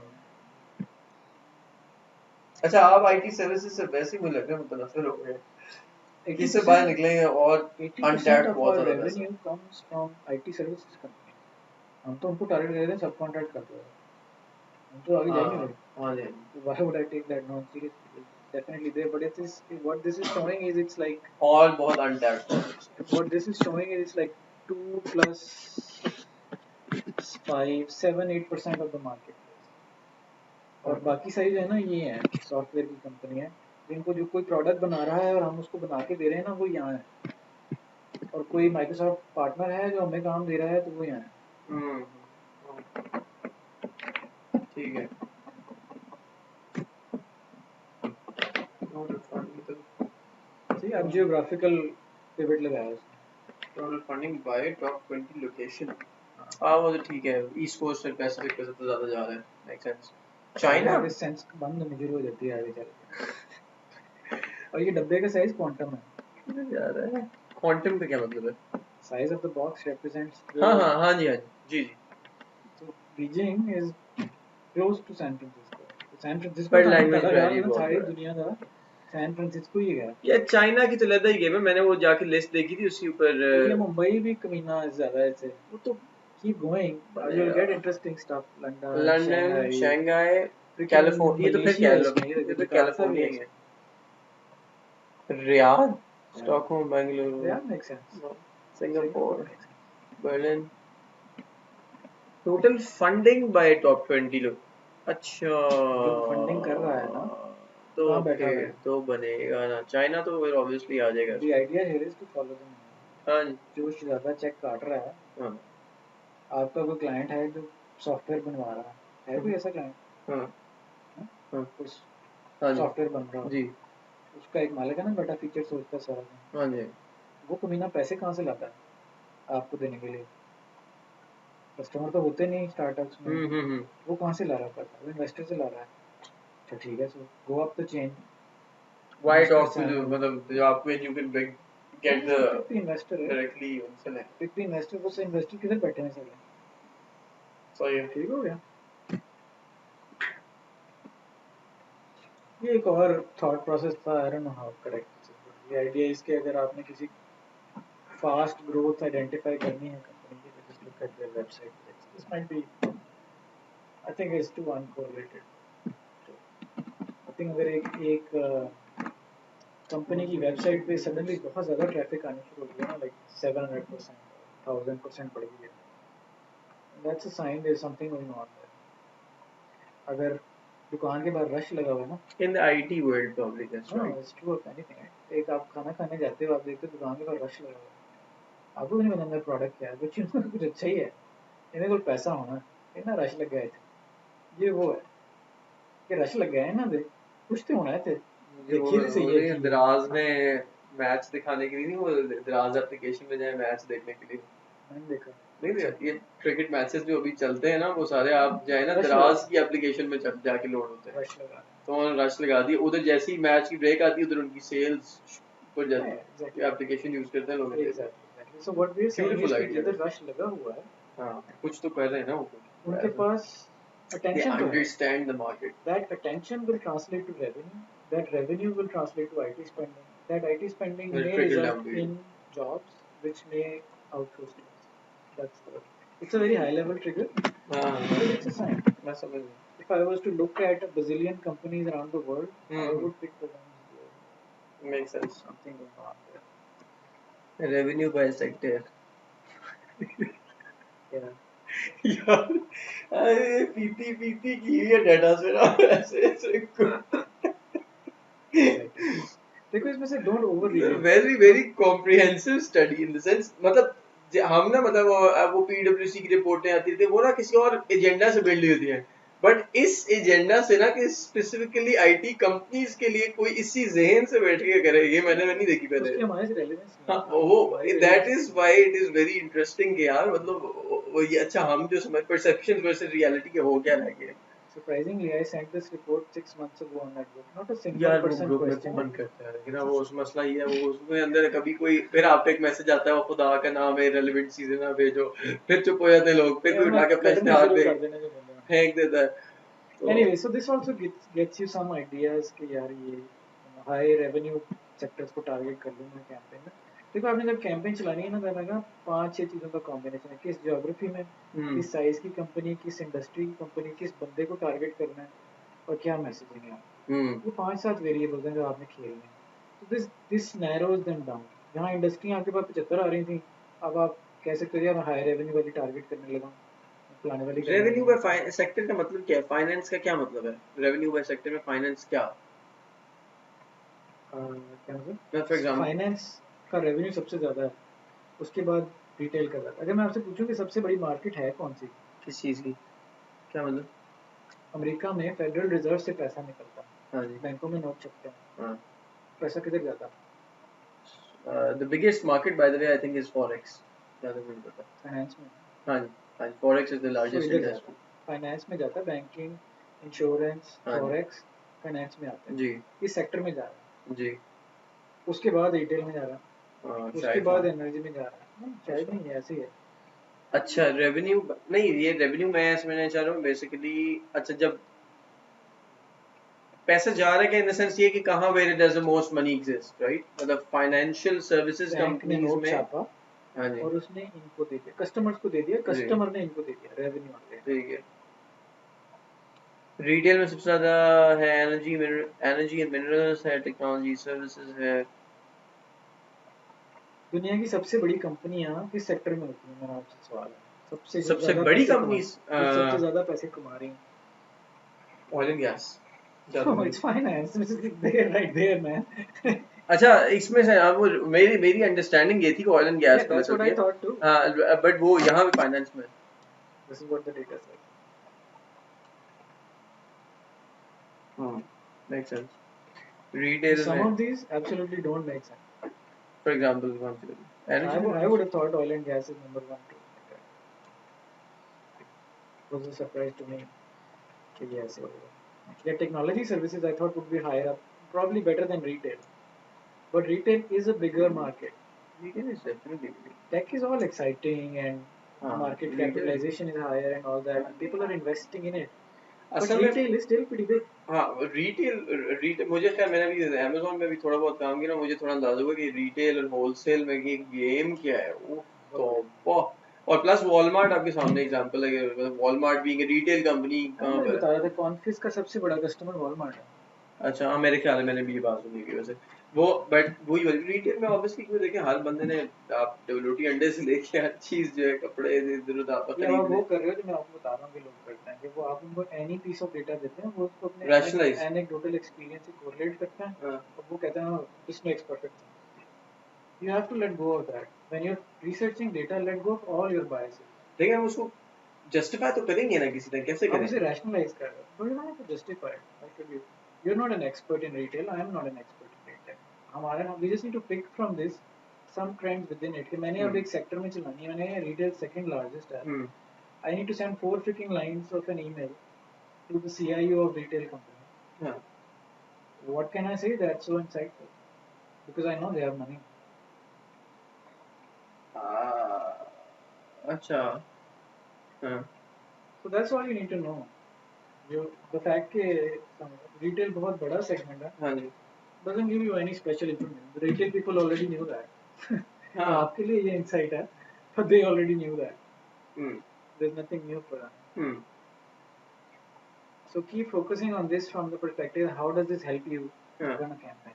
अच्छा आप आईटी सर्विसेज से वैसे ही मुझे लग रहा है मुतनफिर हो गए, इससे बाहर निकलेंगे और 80% of our revenue comes from IT services company, हम तो उनको टारगेट कर रहे हैं, सब कॉन्ट्रैक्ट कर रहे हैं, हम तो आगे जा ही नहीं रहे, हाँ जी why would I take that non seriously, definitely there, but it is what this is showing is it's like और बहुत untapped, what this is showing is it's like 2 plus 5 7 8% of the market, और बाकी सारी जो है ना ये है सॉफ्टवेयर की कंपनी है, जिनको जो कोई प्रोडक्ट बना रहा है और हम उसको बना के दे रहे हैं ना, वो यहाँ है, और कोई माइक्रोसॉफ्ट पार्टनर है जो हमें काम दे रहा है, तो वो यहाँ है, ठीक है, सही, अब जियोग्राफिकल पिवट लगाया उसने, total funding bye top 20 location, हाँ वो तो ठीक है, ईस्ट कोस्ट और पैसिफिक पे सबसे ज्यादा जा रहा है, मेक सेंस, चाइना के सेंस बंद होनी शुरू हो जाती है आगे चल के, और ये डब्बे का साइज क्वांटम है, जा रहा है, क्वांटम का क्या मतलब है, size of the box represents हाँ the हाँ हाँ जी जी जी so Beijing is close to San Francisco. तो San Francisco पर तो हमें लैंग्वेज बड़ा ख्याल वैल्यू ना बहुत सारी बड़ा है दुनिया का San Francisco ही है। यार चाइना की तो अलग ही गेम है मैंने वो जाके लिस्ट देखी थी उसके ऊपर ये मुंबई भी कमीना ज्यादा है इससे। वो तो Keep going, you'll get interesting stuff. London, London Shanghai, Shanghai freaking California ये तो फिर Malaysia इसमें ये तो जकार्ता भी कैलिफोर्निया है ही इसमें। है Riyadh Yeah, Stockholm Bengaluru yeah, makes sense. Singapore Singapore makes sense. Berlin total funding bye top 20 लोग अच्छा जो फंडिंग कर रहा है ना, तो कहाँ बैठा ओके हुआ है? तो बनेगा ना चाइना तो फिर ऑब्वियसली आ जाएगा The इसमें idea here is to follow them. हाँ जो ज्यादा चेक काट रहा है, हाँ आपका कोई क्लाइंट है जो सॉफ्टवेयर बनवा रहा है कोई ऐसा क्लाइंट? हाँ हाँ कुछ हाँ जी सॉफ्टवेयर बन रहा हो, जी उसका एक मालिक है ना, बड़ा फीचर सोचता है सारा दिन। हाँ जी वो कमीना पैसे कहाँ से लाता है आपको देने के लिए? कस्टमर तो होते नहीं स्टार्टअप्स में, वो कहाँ से ला रहा है पैसा? वो इन्वेस्टर से ला रहा है। तो ठीक है, so go up the chain, Why investor talk से to the आना। मतलब जो आपको you can get the pick the investor है, directly उनसे ले पिक द इन्वेस्टर। वो से इन्वेस्टर किधर बैठे हैं सारे? सही है ठीक हो गया। ये एक और थॉट प्रोसेस था, I don't know how correct ये आइडिया इसके। अगर आपने किसी फास्ट ग्रोथ आइडेंटिफाई करनी है कंपनी की, तो just look at their website. This might be, I think it's too uncorrelated. आई थिंक अगर एक कंपनी की वेबसाइट पे सडनली बहुत ज़्यादा ट्रैफिक आनी शुरू हो गया ना, लाइक 700%, 1000% बढ़ गई है, that's a sign there is something going on there. अगर दुकान के बाहर रश लगा हुआ है ना, in the IT world probably that's हाँ right it's true of anything. एक आप खाना खाने जाते हो, आप देखते हो दुकान के बाहर रश लगा हुआ है, आपको भी नहीं पता अंदर प्रोडक्ट क्या है, कुछ कुछ अच्छा ही है, इन्हें कोई पैसा होना, इतना रश लग गया है। ये वो है कि रश लग गया है ना, दे कुछ तो होना है थे, मुझे देखिए तो वो सही है नहीं चीज़। दराज में मैच दिखाने के लिए नहीं वो दराज एप्लीकेशन में जाए मैच देखने के लिए मैंने देखा नहीं भैया ये क्रिकेट मैचेस जो अभी चलते हैं ना वो सारे आप जाए ना रश दराज लगा, की एप्लीकेशन में जाके लोड होते हैं रश लगा। तो उन्होंने रश लगा दी उधर जैसी मैच की ब्रेक आती है उधर उनकी सेल्स ऊपर Yeah, जाती है exactly. ये एप्लीकेशन यूज करते हैं लोग Exactly. So what we are saying beautiful is कि आइडिया जिधर रश लगा हुआ है, हाँ कुछ तो कर रहे हैं ना वो उनके पास they attention तो है। understand the market That attention will translate to revenue. That revenue will translate to IT spending. That IT spending will may trickle down result to you in jobs which may outsource to us. That's the. It's a very high level trigger, हाँ but it's a sign. मैं समझ गया If I was to look at a bazillion companies around the world, I would pick the ones where makes sense something going on there. revenue by sector Yeah. यार अरे पीती पीती की है data से ना ऐसे ऐसे देखो इसमें से don't overread it. Very very comprehensive study in the sense मतलब हम ना मतलब वो पीडब्ल्यूसी की रिपोर्टें आती थी वो ना किसी और एजेंडा से बिल्ड होती है बट इस एजेंडा से ना कि स्पेसिफिकली आईटी कंपनीज के लिए कोई इसी जहन से बैठ के करे ये मैंने नहीं देखी पहले उसकी हमारे से रेलेवेंस नहीं हाँ है। वो हमारी that relevance is why it is very interesting कि यार मतलब वो ये अच्छा हम जो समझ परसेप्शन वर्सेस रियलिटी के हो क्या रह गए Surprisingly, I sent this report 6 months ago on that group. Not a single यार वो person ग्रुप में questioned कौन it. करता है लेकिन वो उस मसला ये है वो उसमें अंदर कभी कोई फिर आपका एक मैसेज आता है वो खुदा का नाम है रेलेवेंट चीजें ना भेजो फिर चुप हो जाते हैं लोग फिर कोई उठा के अपना करना इश्तेहार शुरू दे कर देना जो बंदे हैं। फेंक देता है तो Anyway, so this also gets you some ideas कि यार ये high revenue sectors को target कर लूँ मैं campaign में। देखो आपने जब campaign चलानी है ना, तो लगा 5-6 चीजों का combination है, किस geography में, किस size की company, किस industry की company, किस बंदे को target करना है और क्या messaging है। ये 5-7 variables हैं जो आपने खेलने हैं। तो this narrows them down. जहाँ इंडस्ट्री आपके पास 75 आ रही थी, अब आप कह सकते हो यार मैं हाई रेवेन्यू वाली टारगेट करने लगा हूँ, फलाने वाली करने रेवेन्यू लगा बाय सेक्टर का मतलब क्या है फाइनेंस का क्या मतलब है रेवेन्यू बाय सेक्टर में फाइनेंस क्या क्या मतलब फॉर एग्जांपल फाइनेंस का रेवेन्यू सबसे ज़्यादा है, उसके बाद रिटेल का ज़्यादा। अगर मैं आपसे पूछूं कि सबसे बड़ी मार्केट है कौन सी, किस चीज की क्या मतलब अमेरिका में फेडरल रिजर्व से पैसा निकलता है, हाँ जी बैंकों में नोट छपते हैं, हाँ पैसा किधर जाता है? the biggest market by the way I think is forex ज़्यादा मुझे पता फाइनेंस में। हाँ जी forex is the तो largest इधर जाता industry है, फाइनेंस में जाता है, बैंकिंग, इंश्योरेंस, हाँ फॉरेक्स फाइनेंस में आते हैं, जी इस सेक्टर में जा रहा है। जी उसके बाद रिटेल में जा रहा है, उसके शायद बाद हाँ। एनर्जी में जा रहा है। नहीं शायद नहीं, ऐसे ही है। अच्छा रेवेन्यू नहीं, ये रेवेन्यू मैं समझना चाह रहा हूँ बेसिकली। अच्छा जब पैसा जा रहा है इन द सेंस ये कि कहाँ where does the most money exist, right? मतलब फाइनेंशियल सर्विसेज बैंक ने कंपनीज नोट में। छापा हाँ जी। और उसने इनको दे दिया, कस्टमर्स को दे दिया, जी कस्टमर ने इनको दे दिया रेवेन्यू आते हैं। ठीक है। रिटेल में सबसे ज्यादा है एनर्जी एंड मिनरल्स है, टेक्नोलॉजी सर्विसेज है। दुनिया की सबसे बड़ी कंपनियां किस सेक्टर में होती हैं? मेरा आपसे सवाल है। सबसे जो सबसे ज्यादा बड़ी पैसे कमा, कंपनीज जो सबसे ज्यादा पैसे कमा रही हैं। ऑयल एंड गैस ज्यादा Oh, बड़ी। it's finance. There, right there, man. अच्छा इसमें से हाँ, वो मेरी मेरी अंडरस्टैंडिंग ये थी कि ऑयल एंड गैस Yeah, में that's what चलती I है। thought too. हाँ बट वो यहाँ भी फाइनेंस में। This is what the data says. Make sense. Retail Some में of these absolutely don't make sense. For example energy I would minerals. have thought oil and gas is number one too. It was a surprise to me. Yes. Yeah, technology services I thought would be higher up, probably better than retail. But retail is a bigger market. Retail is definitely. Tech is all exciting and हाँ market retail. capitalization is higher and all that. And people are investing in it. But असल में retail is still pretty big. हाँ retail retail मुझे खैर मैंने भी Amazon में भी थोड़ा बहुत काम किया ना, मुझे थोड़ा अंदाजा हुआ कि रिटेल और होलसेल में की गेम क्या है वो। बहुत तो बड़ी। वाह। और प्लस वॉलमार्ट आपके सामने एग्जांपल है कि वॉलमार्ट भी एक रिटेल कंपनी हाँ कहाँ मैं पर है। बता रहा था कॉन्फिस का सबसे बड़ा कस्टमर वॉलमार्ट है। अच्छा हाँ मेरे ख्याल में मैंने भी ये बात सुनी थी वैसे। वो बट वही वाली रिटेल में ऑब्वियसली क्यों देखें हर बंदे ने, आप रोटी अंडे से लेके हर चीज जो है कपड़े इधर उधर आप ये अब खरीद वो लें। कर रहे हो जो मैं आपको बता रहा हूँ कि लोग करते हैं कि वो आप उनको एनी पीस ऑफ डेटा देते हैं, वो उसको अपने रैशनलाइज। एनेक्डोटल एक्सपीरियंस से कोरिलेट करते हैं हाँ और वो कहते हैं this makes perfect sense. You have to let go of that when you are researching data, let go of all your biases. लेकिन हम उसको जस्टिफाई तो करेंगे ना किसी तरह, कैसे आप उसे करेंगे? रैशनलाइज कर रहे हो, but you don't have to justify it. Why should you? You are not an expert in retail, I am not an expert in retail. हमारे we just need to pick from this some trends within it कि मैंने अब एक sector में चलानी है, मैंने retail second largest है। हम्म। I need to send 4 freaking lines of an email to the CIO of retail company. हाँ What can I say that's so insightful? Because I know they have money. अच्छा हाँ So that's all you need to know. The fact that retail बहुत बड़ा segment है हाँ जी doesn't give you any special information. The retail people already knew that. तो हाँ आपके लिए ये insight है, but they already knew that. Hmm There's nothing new for them. Hmm. So keep focusing on this from the perspective, how does this help you हाँ run a campaign?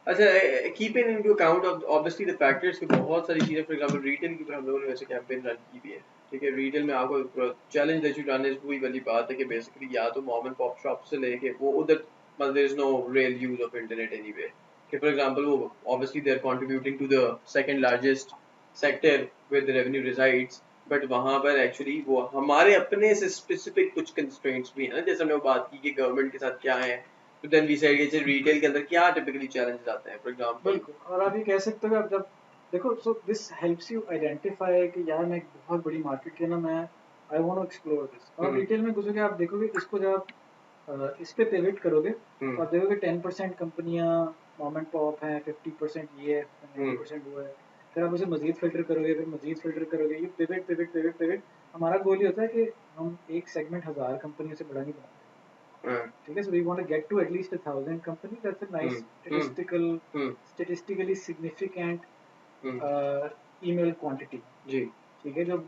अच्छा keeping into account obviously the factors की बहुत सारी चीजें, for example retail की हम लोगों ने वैसे कैंपेन रन की भी है। ठीक है रिटेल में आपको challenge that you run is वही वाली बात है कि बेसिकली या तो मॉम एंड पॉप शॉप से लेके वो उधर मतलब there is no real use of internet anyway. कि फॉर एग्जांपल वो obviously they are contributing to the second largest sector where the revenue resides, but वहां पर एक्चुअली वो हमारे अपने से स्पेसिफिक कुछ कंस्ट्रेंट्स भी हैं ना, जैसे हमने वो बात की कि गवर्नमेंट के साथ क्या है। तो देन वी सेड कि रिटेल के अंदर क्या टिपिकली चैलेंजेस आते हैं फॉर एग्जांपल। बिल्कुल। और आप ये कह सकते हो कि आप जब देखो, so this helps you identify कि यार मैं एक बहुत बड़ी मार्केट के ना, मैं I want to explore this. और रिटेल में घुसोगे आप देखोगे इसको, जब आप इस पे पिवट करोगे तो आप देखोगे 10% कंपनियां मॉम एंड पॉप हैं, 50% ये है, 90% वो है। फिर आप उसे मजीद फिल्टर करोगे, फिर मजीद फिल्टर करोगे, ये पिवट पिवट पिवट पिवट। हमारा गोल ये होता है कि हम एक सेगमेंट 1000 कंपनियों से बड़ा नहीं बनाते। ठीक है, so we want to get to at least 1,000 companies. That's a nice statistically significant email quantity. जी ठीक है, जो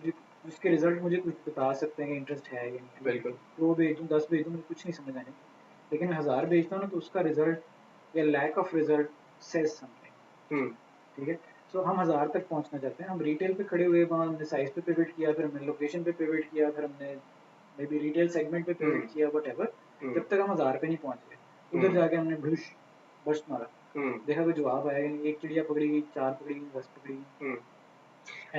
जिसके रिजल्ट मुझे कुछ बता सकते हैं कि इंटरेस्ट है या नहीं है। बिल्कुल। 2 भेज दूँ, 10 भेज दूँ, मुझे कुछ नहीं समझ आने। लेकिन मैं 1000 भेजता हूँ ना, तो उसका रिजल्ट या lack of result says something. ठीक है, सो हम 1000 तक पहुंचना चाहते हैं। हम रिटेल पे खड़े हुए, वहाँ हमने साइज पे पिवट किया, फिर हमने लोकेशन पे पिवट किया, फिर हमने मे बी रिटेल सेगमेंट पे पिवट किया, व्हाटएवर। जब तक हम 1000 पे नहीं पहुंच गए, उधर जाके हमने भुश बस्ट मारा, देखा कोई जवाब आया नहीं। एक चिड़िया पकड़ी गई, 4 पकड़ी गई, 10 पकड़ी गई।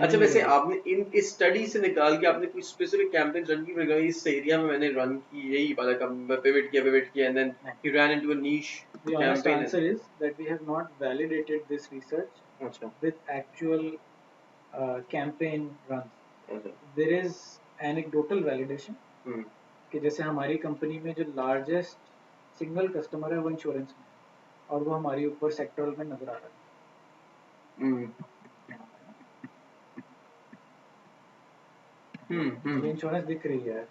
अच्छा वैसे आपने इन इस स्टडी से निकाल के आपने कोई स्पेसिफिक कैंपेन रन की, फिर इस एरिया में मैंने रन की यही वाला काम, पिवट किया and then you ran into a niche The honest campaign. answer is that we have not validated this research अच्छा with actual campaign runs. अच्छा There is anecdotal validation कि जैसे हमारी कंपनी में जो लार्जेस्ट सिंगल कस्टमर है वो insurance में है, और वो हमारी ऊपर सेक्टरल में नजर आ रहा है। ये इंश्योरेंस दिख रही है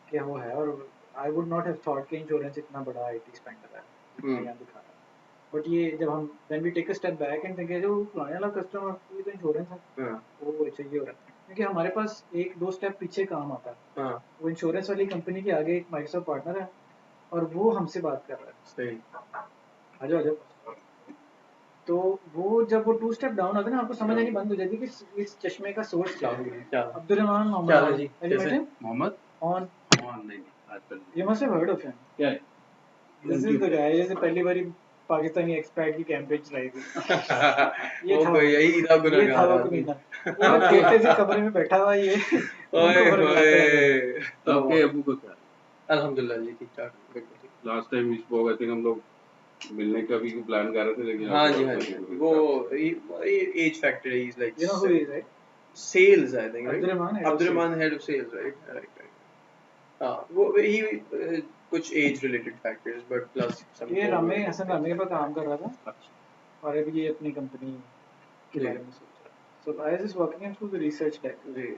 कि वो है, और I would not have thought कि इंश्योरेंस इतना बड़ा आईटी स्पेंडर है जितना यहाँ दिखा रहा है। बट ये जब हम then we take a step back and think जो पुराने वाला कस्टमर ये तो इंश्योरेंस है, वो चाहिए हो रहा है क्योंकि हमारे पास एक दो स्टेप पीछे काम आता है। वो इंश्योरेंस वाली कंपनी के आगे एक माइक्रोसॉफ्ट पार्टनर है और वो हमसे बात कर रहा है। सही, आ जाओ आ जाओ। तो वो जब वो टू स्टेप डाउन आता है ना, आपको समझ आनी बंद हो जाती है कि इस चश्मे का सोर्स क्या है। अब्दुर्रहमान मोहम्मद जी, मोहम्मद ऑन नहीं आजकल you must have heard of him. क्या है? दिस इज द गाय जैसे पहली बारी पाकिस्तानी एक्सपैट की कैंपेन चलाई थी। ये वो था कोई यही था ये था वो गुनहगार कमीना, ये छोटे से कमरे में बैठा हुआ ये ओए उनको बरगलाता है। होए तो आपके अबू को क्या? अल्हम्दुलिल्लाह जी, ठीक ठाक, बिल्कुल ठीक। Last time we spoke I think हम लोग मिलने का भी प्लान कर रहे थे, लेकिन हाँ आपको जी, लगा हाँ था जी, कि कोई वो एज फैक्टर है, is like You know who he is, right? sales, I think, right? Abdurrahman, head of Abdurrahman, sales. head of sales, right? Right. हाँ, वो ही कुछ age related factors, but plus some ये रामे कोमोर्बिडिटी। हसन रामे पर काम कर रहा था अच्छा। और अभी ये अपनी कंपनी के जी बारे में सोच रहा है। So I was just walking him through the research deck जी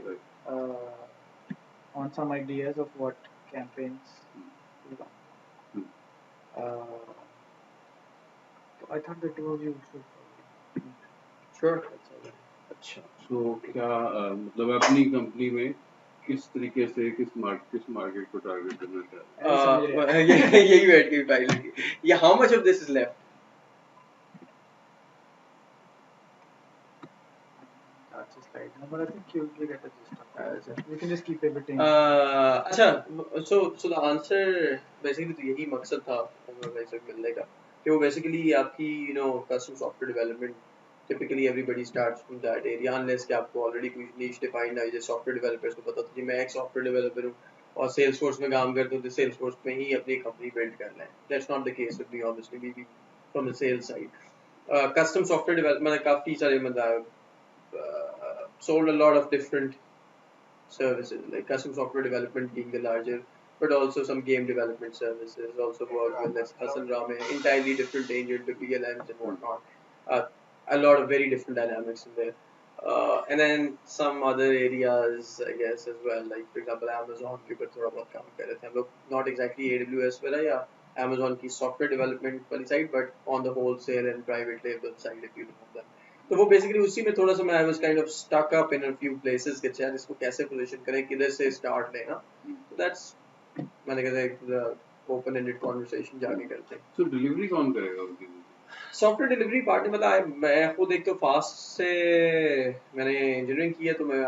on some ideas of what campaigns will run. So I thought the two of you should probably meet. Sure. That's all. अच्छा, तो क्या मतलब अपनी company में किस तरीके से किस मार्केट को टारगेट करना चाह रहे समझ रहे हैं। यही बैठ के फाइल लगी। Yeah, how much of this is left? That's a slide, no, but I think you get the gist of अच्छा it. We can just keep everything. अच्छा, so the answer basically तो यही मकसद था अनवर भाई से मिलने का, कि वो basically आपकी custom software development, typically everybody starts from that area unless कि आपको already कोई niche defined है, जैसे software developers को पता था कि मैं एक software developer हूँ और Salesforce में काम करता हूँ, तो Salesforce में ही अपनी company build करना है। That's not the case with me, obviously, we from the sales side. Custom software development काफी सारे मतलब sold a lot of different services, like custom software development being the larger, but also some game development services. Also work with Hassan Rame, entirely different range into PLMs and whatnot. A lot of very different dynamics in there. And then some other areas, I guess, as well. Like for example, Amazon के ऊपर थोड़ा बहुत काम कर रहे थे हम लोग. Not exactly AWS वाला या Amazon की software development वाली side, but on the wholesale and private label side, if you know them. तो वो बेसिकली उसी में थोड़ा सा मैं I was kind of stuck up in a few places कि यार इसको कैसे पोजीशन करें, किधर से स्टार्ट लेना। तो दैट्स, मैंने कहा एक ओपन एंडेड कन्वर्सेशन जाके करते हैं। तो डिलीवरी कौन करेगा उनकी? सॉफ्टवेयर डिलीवरी पार्ट मतलब मैं खुद एक तो फास्ट से मैंने इंजीनियरिंग की है, तो मैं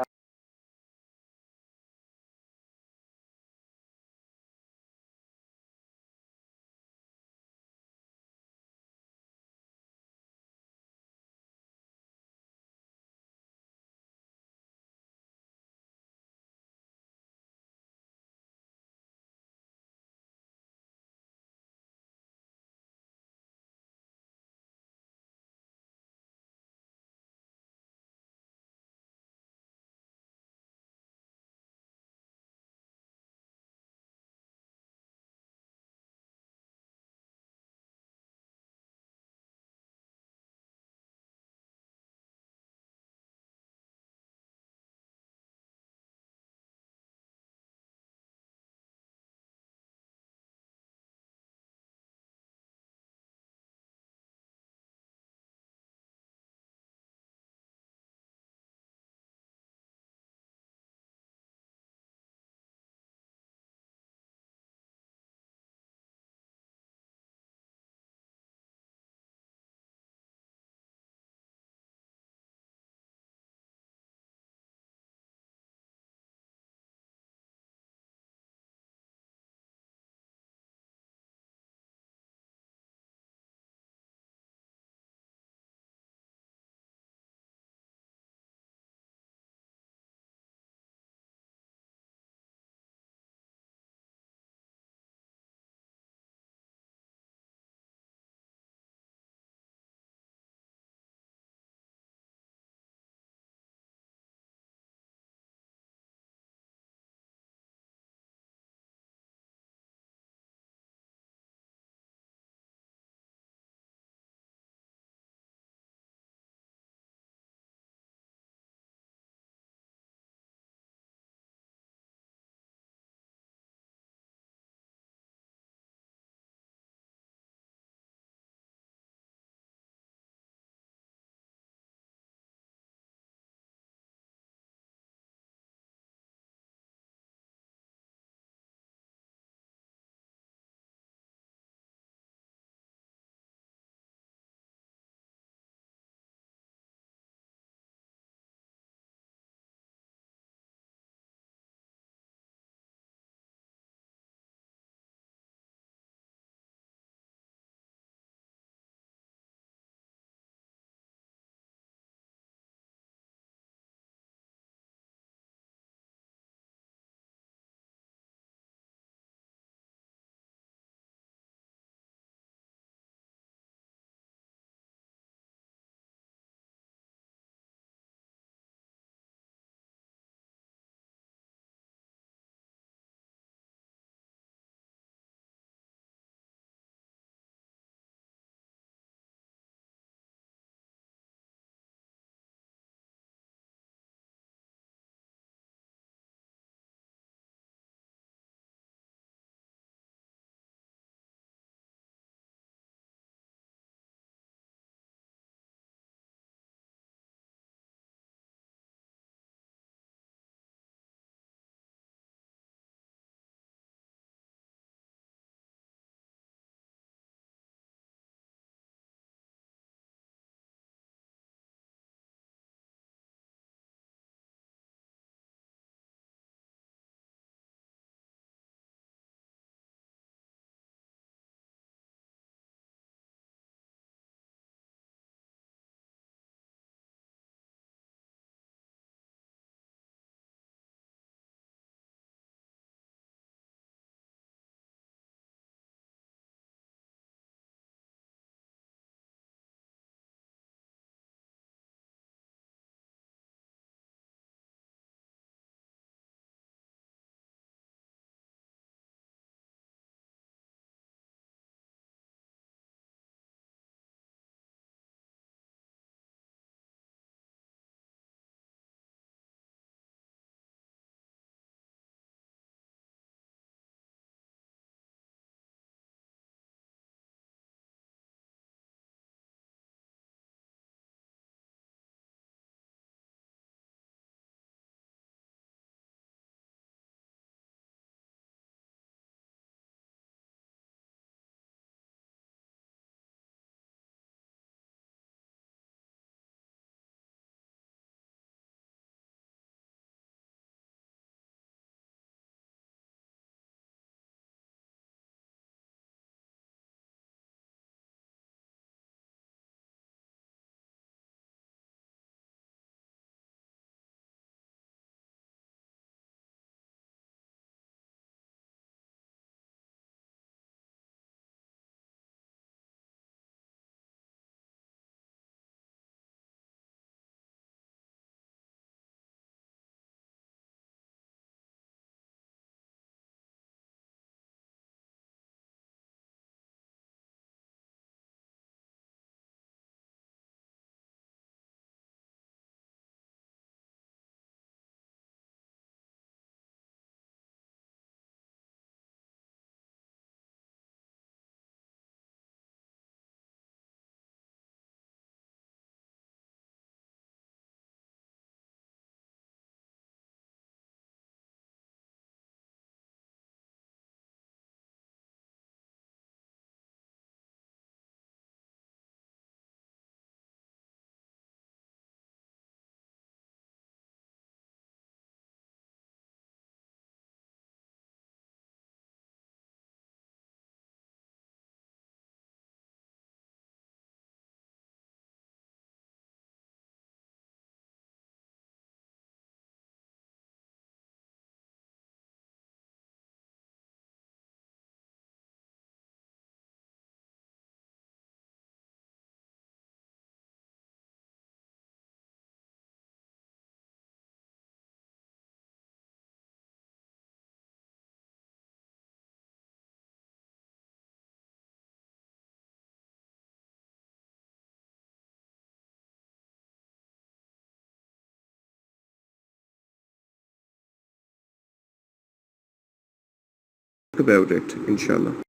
about it, inshallah.